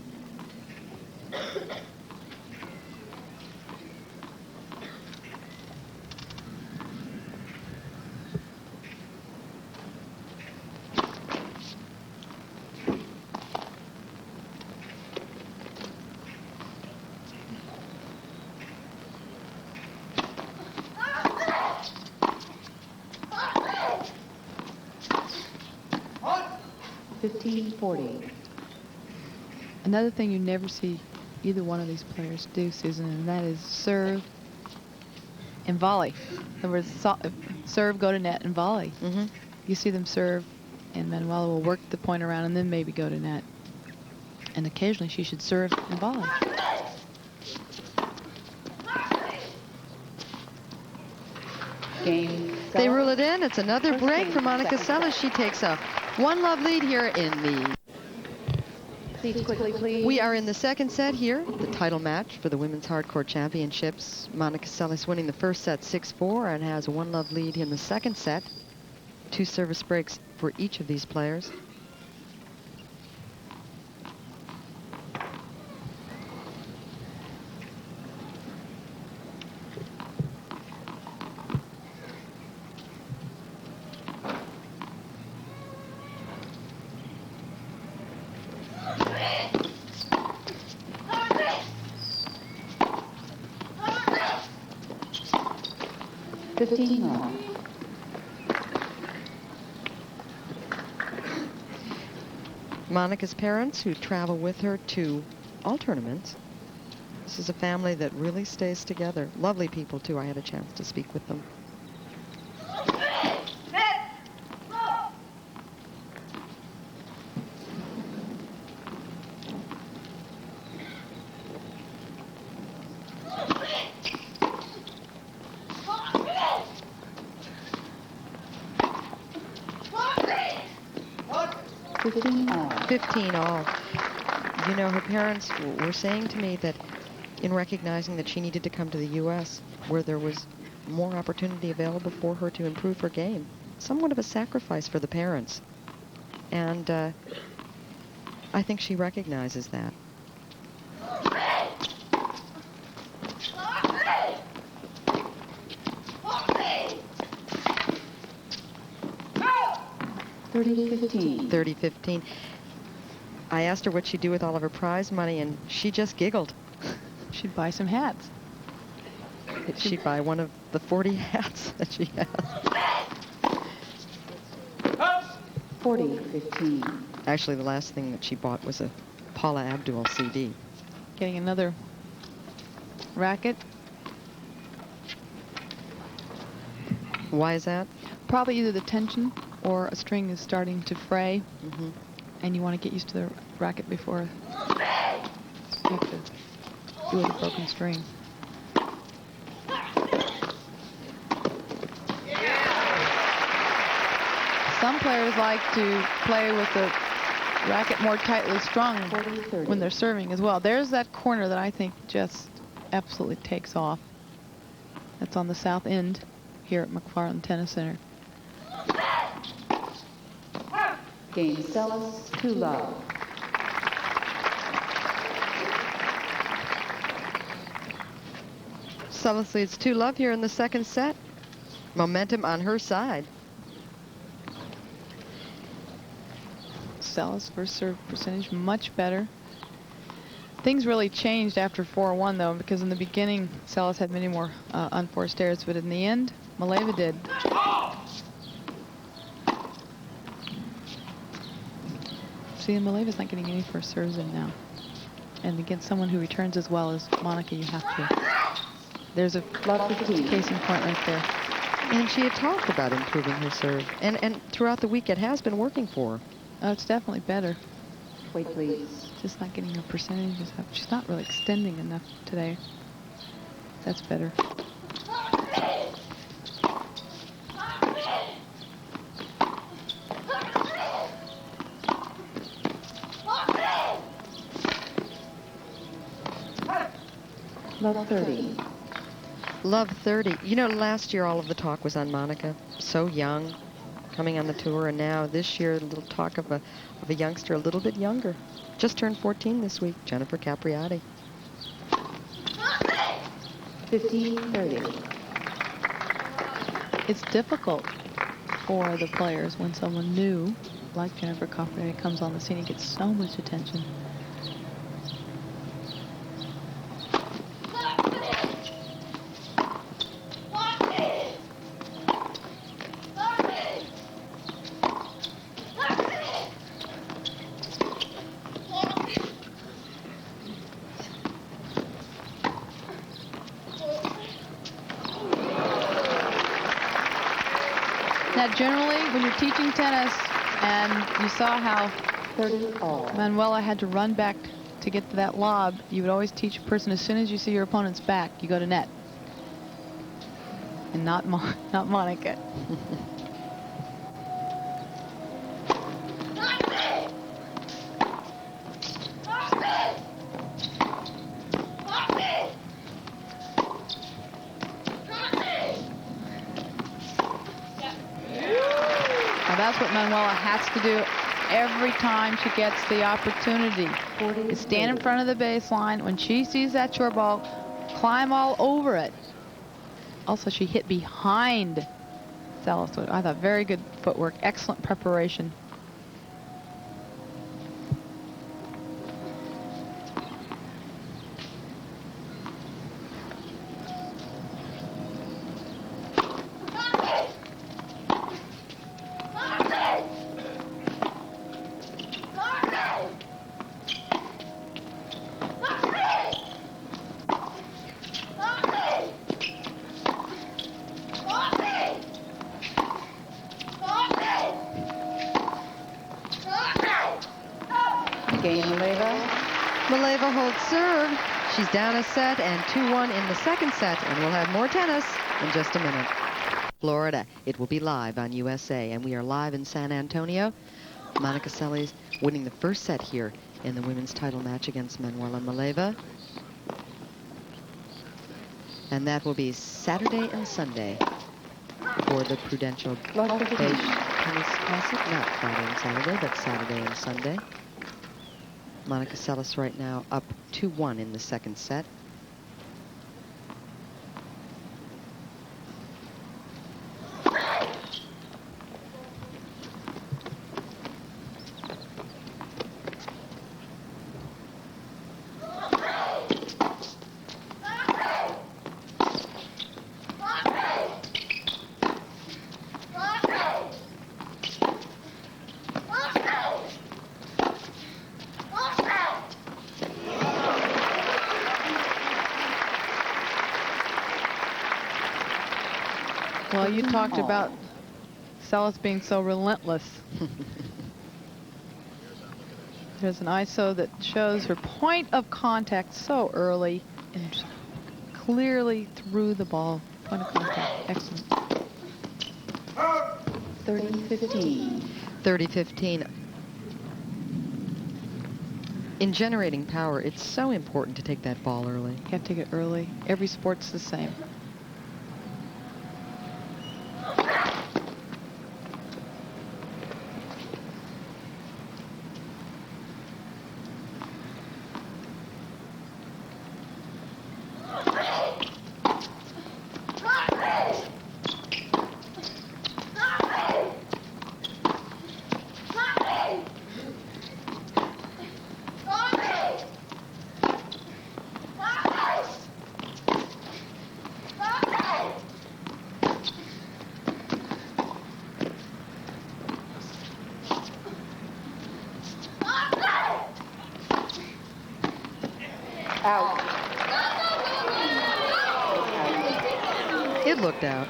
Another thing you never see either one of these players do, Susan, and that is serve and volley. In other words, serve, go to net, and volley. You see them serve, and Manuela will work the point around and then maybe go to net. And occasionally she should serve and volley. Game. They rule it in. It's another break for Monica Seles. She takes a 1-love lead here in the... Quickly, please. We are in the second set here, the title match for the Women's Hardcourt Championships. Monica Seles winning the first set 6-4 and has a 1-love lead in the second set. 2 service breaks for each of these players. 15 all. Monica's parents, who travel with her to all tournaments. This is a family that really stays together. Lovely people, too. I had a chance to speak with them. All. 15 all. You know, her parents were saying to me that in recognizing that she needed to come to the U.S., where there was more opportunity available for her to improve her game, somewhat of a sacrifice for the parents. And I think she recognizes that. $30-15. 30-15. I asked her what she'd do with all of her prize money, and she just giggled. She'd buy some hats. She'd buy one of the 40 hats that she has. 40-15. Actually, the last thing that she bought was a Paula Abdul CD. Getting another racket. Why is that? Probably either the tension or a string is starting to fray, and you want to get used to the racket before you have to do with a broken string. Some players like to play with the racket more tightly strung when they're serving as well. There's that corner that I think just absolutely takes off. That's on the south end here at McFarland Tennis Center. Game Seles, 2 love. Seles leads 2-love here in the second set. Momentum on her side. Seles first serve percentage much better. Things really changed after 4-1 though, because in the beginning Seles had many more unforced errors, but in the end Maleva did. See, Maleva's not getting any first serves in now. And against someone who returns as well as Monica, you have to. There's a case in point right there. And she had talked about improving her serve. And throughout the week it has been working for her. Oh, it's definitely better. Wait, please. Just not getting her percentages up. She's not really extending enough today. That's better. Love 30. Love 30. You know, last year all of the talk was on Monica. So young, coming on the tour, and now this year a little talk of a youngster a little bit younger. Just turned 14 this week, Jennifer Capriati. 15-30. It's difficult for the players when someone new, like Jennifer Capriati, comes on the scene and gets so much attention. Now, generally, when you're teaching tennis, and you saw how 30 all. Manuela had to run back to get to that lob, you would always teach a person, as soon as you see your opponent's back, you go to net. And not Monica. That's what Manuela has to do every time she gets the opportunity. Is stand in front of the baseline. When she sees that short ball, climb all over it. Also, she hit behind Seles. I thought very good footwork, excellent preparation. Game Maleva. Maleva holds serve. She's down a set and 2-1 in the second set, and we'll have more tennis in just a minute. Florida, it will be live on USA, and we are live in San Antonio. Monica Seles winning the first set here in the women's title match against Manuela Maleva. And that will be Saturday and Sunday for the Prudential Beige Tennis Classic. Not Friday and Saturday, but Saturday and Sunday. Monica Seles right now up 2-1 in the second set. Well, you talked about Seles being so relentless. There's an ISO that shows her point of contact so early and clearly through the ball. Point of contact. Excellent. 30-15. 30-15. In generating power, it's so important to take that ball early. You have to take it early. Every sport's the same. Out. It looked out.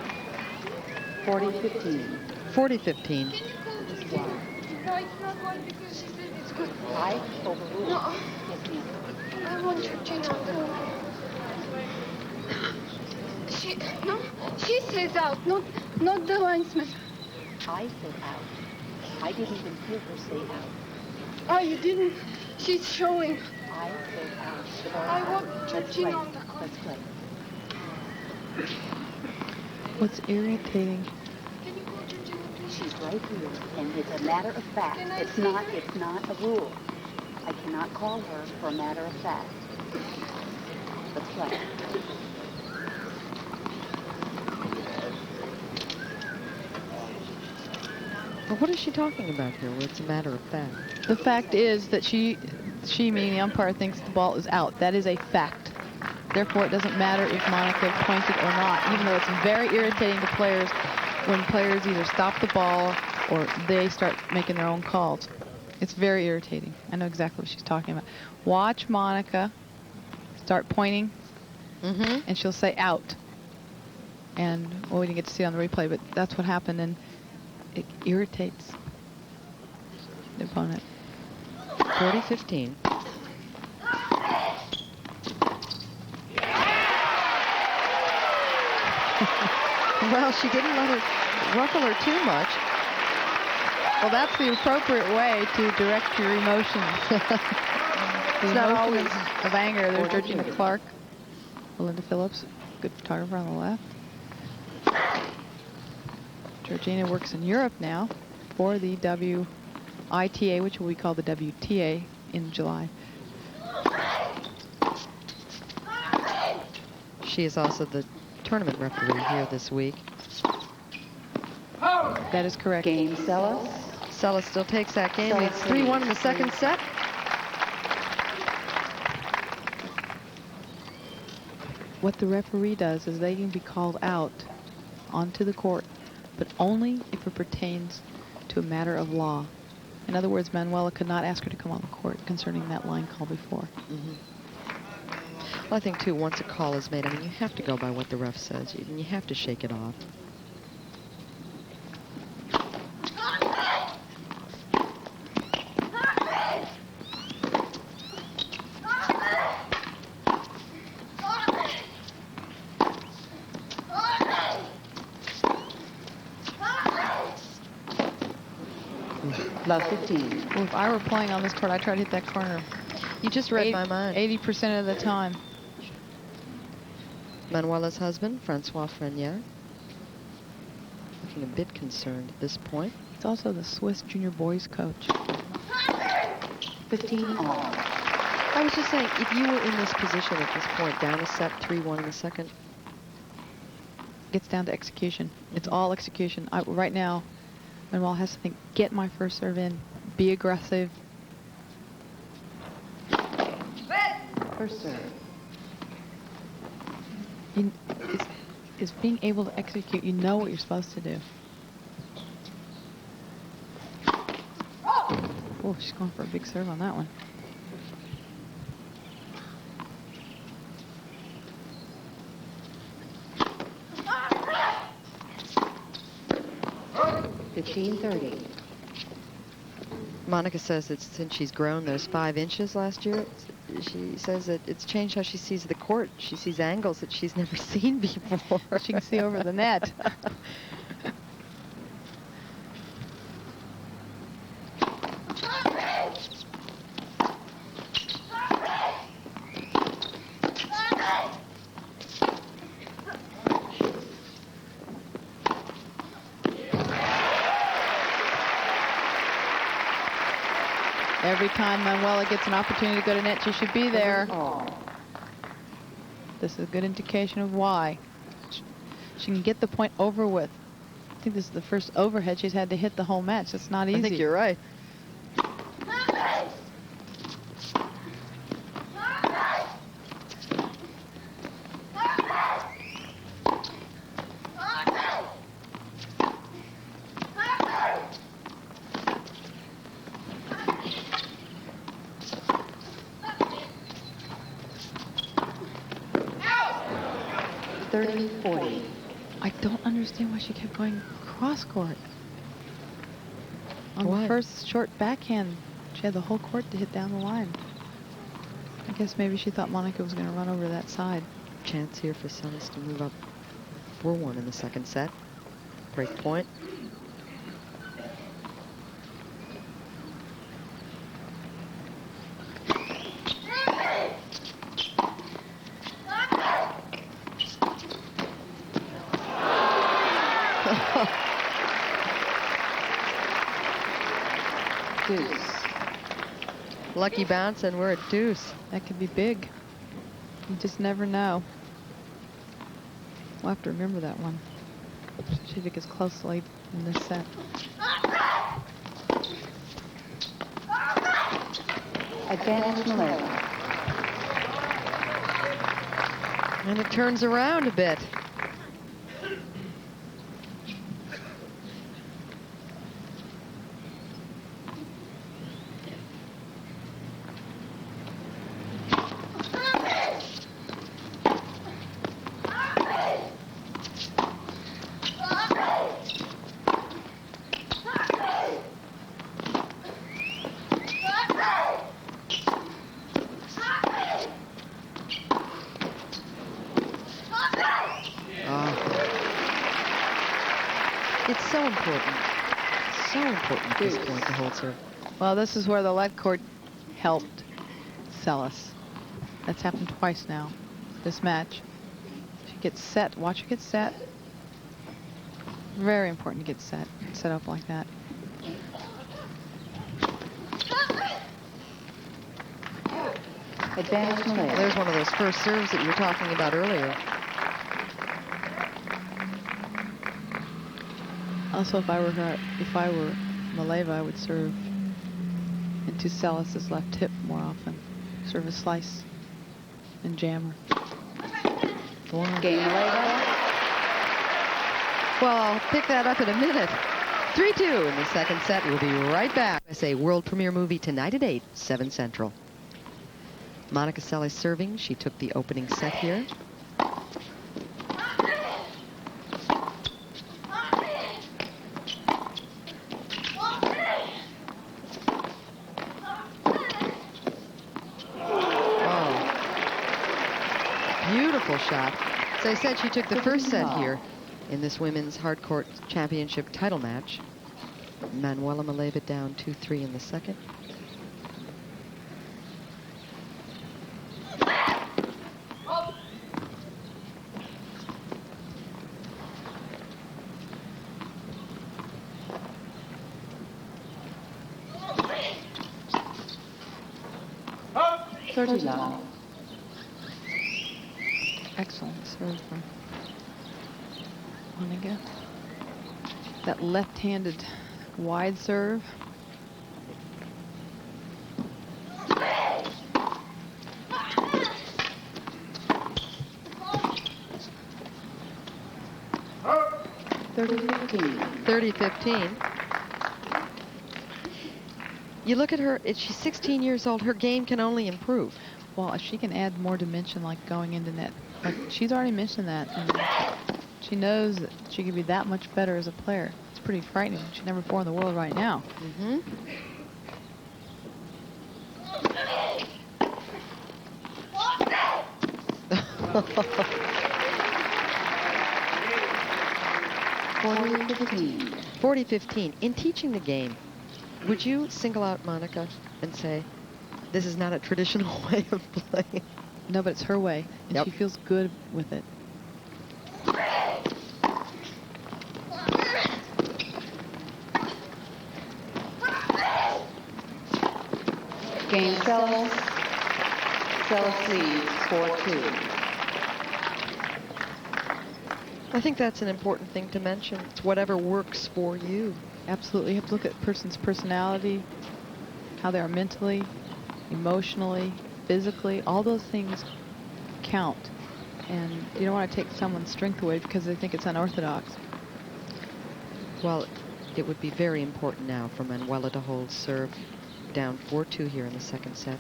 40-15. 40-15. No, it's not one because she said it's good. I overruled. No. Yes, ma'am. I want Georgina to. She says out, not the linesman. I said out. I didn't even hear her say out. Oh, you didn't? She's showing. I said out. I want Let's Georgina play. on the court. Let's play. What's irritating? Can you call Georgina, please? She's right here, and it's a matter of fact. Can I It's see not. her? It's not a rule. I cannot call her for a matter of fact. Let's play. But what is she talking about here? Well, it's a matter of fact. The fact is that she meaning the umpire, thinks the ball is out. That is a fact. Therefore, it doesn't matter if Monica pointed or not, even though it's very irritating to players when players either stop the ball or they start making their own calls. It's very irritating. I know exactly what she's talking about. Watch Monica start pointing, and she'll say out. And, well, we didn't get to see it on the replay, but that's what happened, and it irritates the opponent. 40-15. Well, she didn't let her ruffle her too much. Well, that's the appropriate way to direct your emotions. The not emotions always of anger. There's Georgina Clark, Belinda Phillips, good photographer on the left. Georgina works in Europe now for the WITA, which we call the WTA in July. She is also the tournament referee here this week. That is correct. Game Seles. Seles still takes that game. It's 3-1 in the second set. What the referee does is they can be called out onto the court, but only if it pertains to a matter of law. In other words, Manuela could not ask her to come on the court concerning that line call before. Well, I think, too, once a call is made, I mean, you have to go by what the ref says, and you have to shake it off. Above 15. Well, if I were playing on this court, I'd try to hit that corner You just read my mind. 80% of the time. Manuela's husband, Francois Frenier, looking a bit concerned at this point. He's also the Swiss junior boys coach. 15 all. I was just saying, if you were in this position at this point, down a set, 3-1 in the second. Gets down to execution. It's all execution. Right now, Manuela has to think, get my first serve in, be aggressive. First serve. Is being able to execute, you know what you're supposed to do. Oh, she's going for a big serve on that one. Monica says that since she's grown those 5 inches last year, she says that it's changed how she sees the court. She sees angles that she's never seen before. She can see over the net. Every time Manuela gets an opportunity to go to net, she should be there. This is a good indication of why. She can get the point over with. I think this is the first overhead she's had to hit the whole match. It's not easy. I think you're right. I don't understand why she kept going cross court. On Why? the first short backhand, she had the whole court to hit down the line. I guess maybe she thought Monica was going to run over that side. Chance here for Seles to move up 4-1 in the second set. Break point. Deuce. Lucky bounce, and we're at deuce. That could be big. You just never know. We'll have to remember that one. See if it gets close late in this set. Advantage Maleva. And it turns around a bit. It's so important. So important at this point to hold serve. Well, this is where the lead court helped Seles. That's happened twice now, this match. She gets set. Watch her get set. Very important to get set up like that. Advantage Maleva. There's one of those first serves that you were talking about earlier. Also, if I were Maleva, I would serve into Seles' left hip more often. Serve a slice and jammer. Game Maleva. Well, I'll pick that up in a minute. 3-2 in the second set. We'll be right back. USA world premiere movie tonight at 8, 7 Central. Monica Seles serving. She took the opening set here. Beautiful shot. As I said, she took the first set here in this women's hard court championship title match. Manuela Maleva down 2-3 in the second. Excellent serve from Monica. That left-handed wide serve. (30-15). You look at her, she's 16 years old. Her game can only improve. Well, if she can add more dimension, like going into net, like she's already mentioned that, and she knows that she could be that much better as a player. It's pretty frightening. She's number 4 in the world right now. Mm-hmm. (40-15). In teaching the game, would you single out Monica and say, this is not a traditional way of playing? No, but it's her way, and she feels good with it. Game Seles. Seles leads 4-2. I think that's an important thing to mention. It's whatever works for you. Absolutely. You have to look at a person's personality, how they are mentally, emotionally, physically. All those things count. And you don't want to take someone's strength away because they think it's unorthodox. Well, it would be very important now for Manuela to hold serve down 4-2 here in the second set.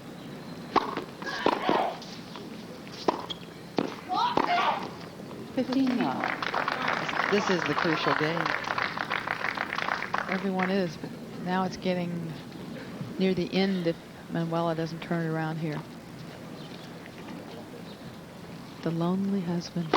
This is the crucial game. Everyone is, but now it's getting near the end if Manuela doesn't turn it around here. The lonely husband.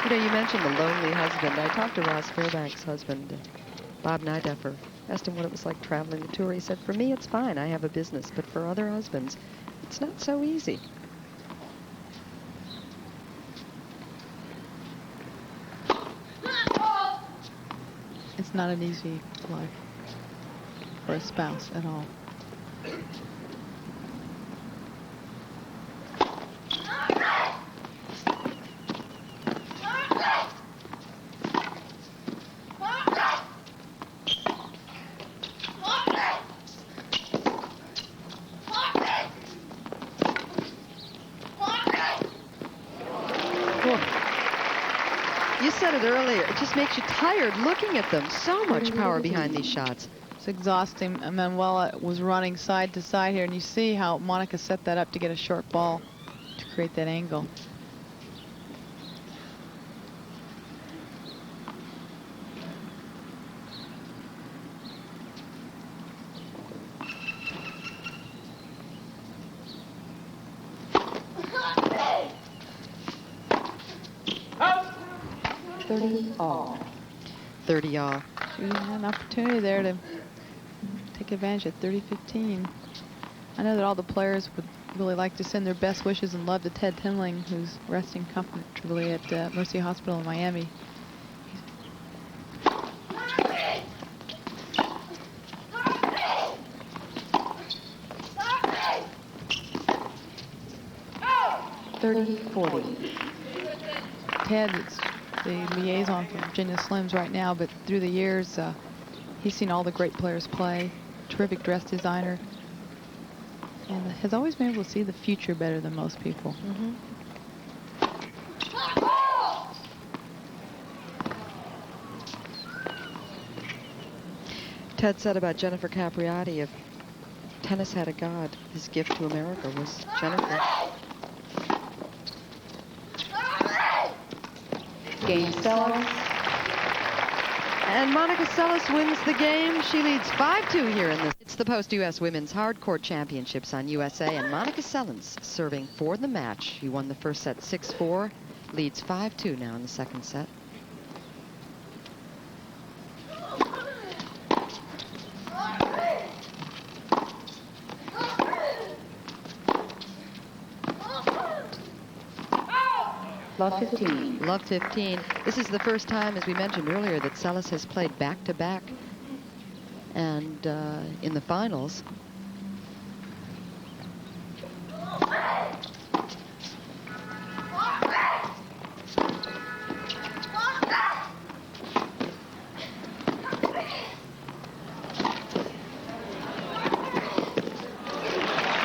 You know, you mentioned the lonely husband. I talked to Ross Fairbanks' husband, Bob Nideffer. Asked him what it was like traveling the tour. He said, for me, it's fine. I have a business. But for other husbands, it's not so easy. It's not an easy life for a spouse at all. You said it earlier. It just makes you tired looking at them. So much power behind these shots. It's exhausting. Manuela was running side to side here, and you see how Monica set that up to get a short ball to create that angle. All. 30 all. She had an opportunity there to take advantage at 30-15. I know that all the players would really like to send their best wishes and love to Ted Tinling, who's resting comfortably at Mercy Hospital in Miami. Ted is the liaison for Virginia Slims right now, but through the years, he's seen all the great players play, terrific dress designer, and has always been able to see the future better than most people. Mm-hmm. Ted said about Jennifer Capriati, if tennis had a god, his gift to America was Jennifer. Game Seles. And Monica Seles wins the game. She leads 5-2 here in this. It's the Post-US Women's Hardcourt Championships on USA, and Monica Seles serving for the match. She won the first set 6-4, leads 5-2 now in the second set. Love 15. Love 15. This is the first time, as we mentioned earlier, that Seles has played back-to-back. And in the finals.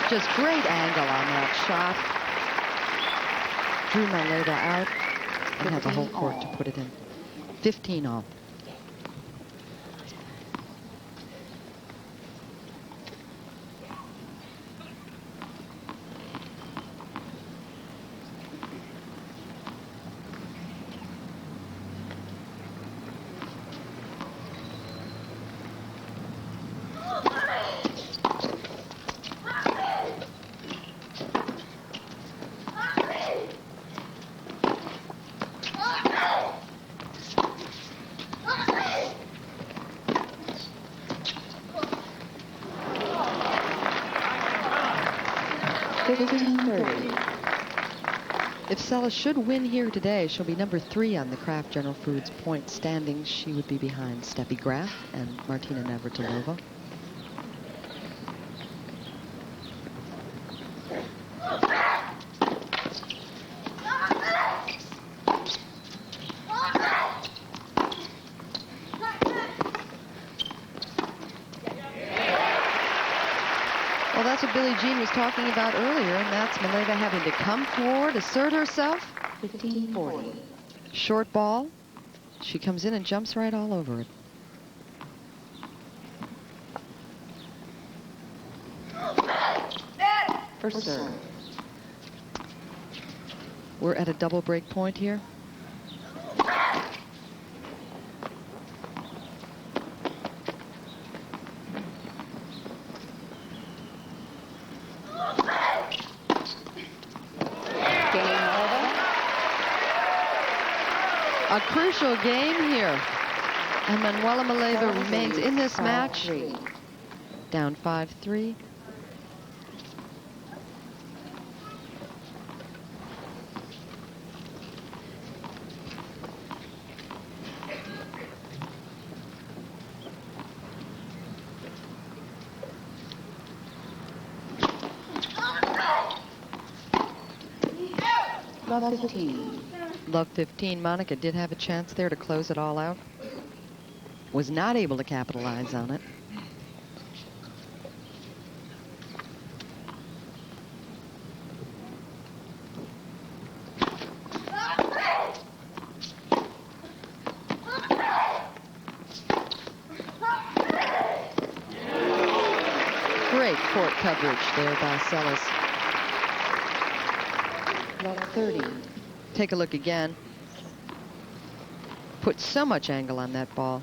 Just great angle on that shot. Drew Maleva out and had the whole court to put it in. 15 all. If Seles should win here today, she'll be number 3 on the Kraft General Foods point standings. She would be behind Steffi Graf and Martina Navratilova. Well, that's what Billie Jean was talking about earlier, and that's Maleva having to come forward, assert herself. 15-40. Short ball. She comes in and jumps right all over it. First serve. We're at a double break point here. A crucial game here. And Manuela Maleva remains in this match. Down 5-3. Love 15. Love 15. Monica did have a chance there to close it all out. Was not able to capitalize on it. Great court coverage there by Seles. Love 30. Take a look again. Put so much angle on that ball.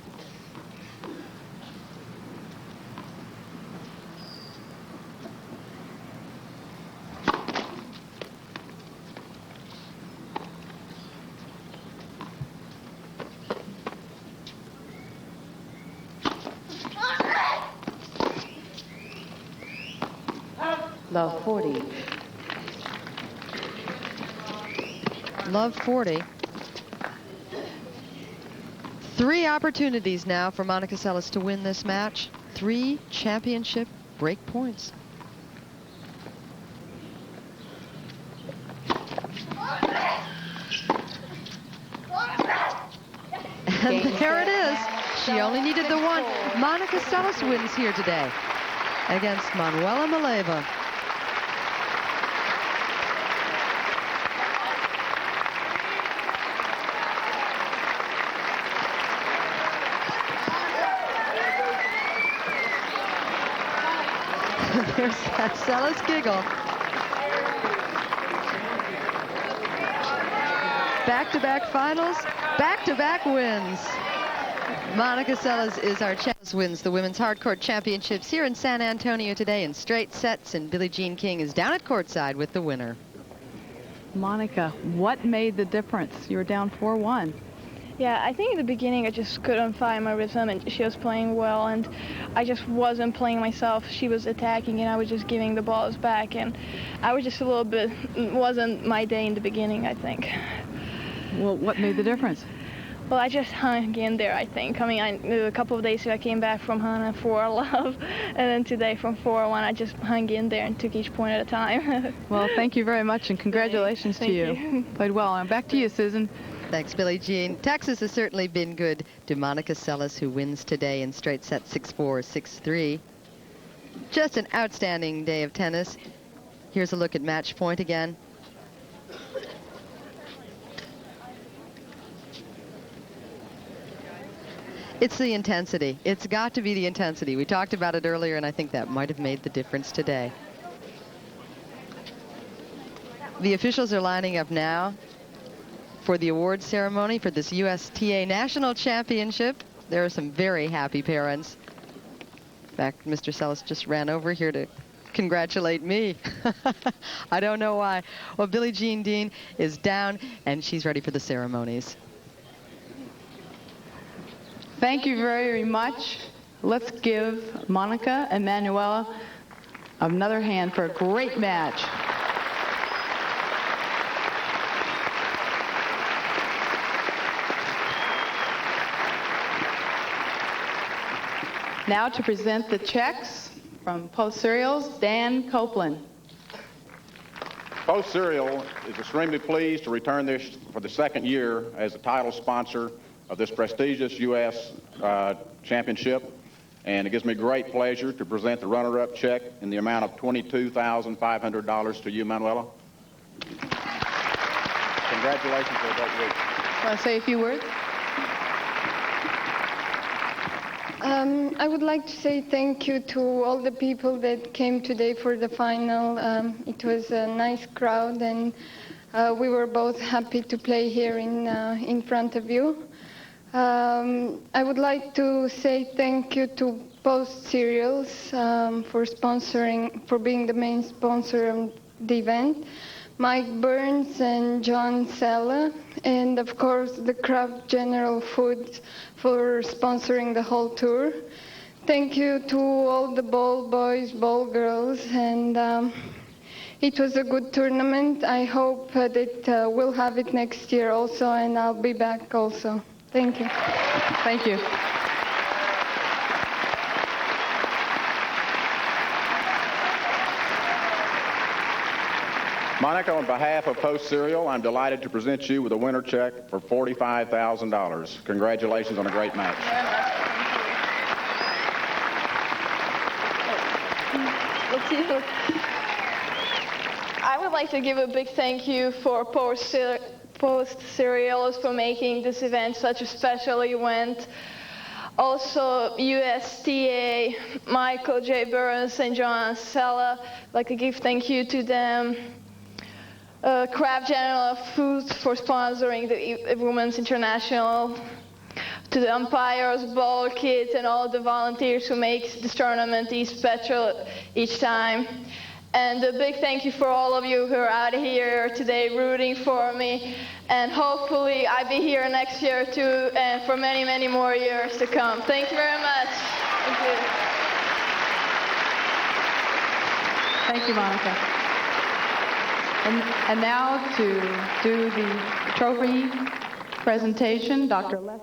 Love 40. Love 40. 3 opportunities now for Monica Seles to win this match. 3 championship break points. And there it is. She only needed the one. Monica Seles wins here today against Manuela Maleva. There's that Seles giggle. Back-to-back finals, back-to-back wins. Monica Seles is our champion. Wins the Women's Hardcourt Championships here in San Antonio today in straight sets, and Billie Jean King is down at courtside with the winner. Monica, what made the difference? You were down 4-1. Yeah, I think in the beginning I just couldn't find my rhythm, and she was playing well, and I just wasn't playing myself. She was attacking, and I was just giving the balls back, and I was just a little bit, wasn't my day in the beginning, I think. Well, what made the difference? Well, I just hung in there, I think. I mean, a couple of days ago I came back from Hana 4-love, and then today from 4-1 I just hung in there and took each point at a time. Well, thank you very much, and congratulations to you. Played well. And back to you, Susan. Thanks, Billie Jean. Texas has certainly been good to Monica Seles, who wins today in straight sets 6-4, 6-3. Just an outstanding day of tennis. Here's a look at match point again. It's the intensity. It's got to be the intensity. We talked about it earlier, and I think that might have made the difference today. The officials are lining up now for the award ceremony for this USTA National Championship. There are some very happy parents. In fact, Mr. Seles just ran over here to congratulate me. I don't know why. Well, Billie Jean Dean is down, and she's ready for the ceremonies. Thank you very much. Let's give Monica and Manuela another hand for a great match. Now to present the checks from Post Cereals, Dan Copeland. Post Cereal is extremely pleased to return this for the second year as the title sponsor of this prestigious U.S. championship, and it gives me great pleasure to present the runner-up check in the amount of $22,500 to you, Manuela. Congratulations for a great week. Want to say a few words? I would like to say thank you to all the people that came today for the final. It was a nice crowd, and we were both happy to play here in front of you. I would like to say thank you to Post Cereals for being the main sponsor of the event, Mike Burns and John Sella, and of course the Kraft General Foods for sponsoring the whole tour. Thank you to all the ball boys, ball girls, and it was a good tournament. I hope that we'll have it next year also, and I'll be back also. Thank you. Thank you. Monica, on behalf of Post Cereal, I'm delighted to present you with a winner check for $45,000. Congratulations on a great match. I would like to give a big thank you for Post Cereals for making this event such a special event. Also, USTA, Michael J. Burns and John Sella. I'd like to give thank you to them. Kraft General Foods for sponsoring the Women's International. To the umpires, ball kids, and all the volunteers who make this tournament special each time. And a big thank you for all of you who are out here today rooting for me. And hopefully I'll be here next year too, and for many, many more years to come. Thank you very much. Thank you. Thank you, Monica. And now to do the trophy presentation, Dr. Les.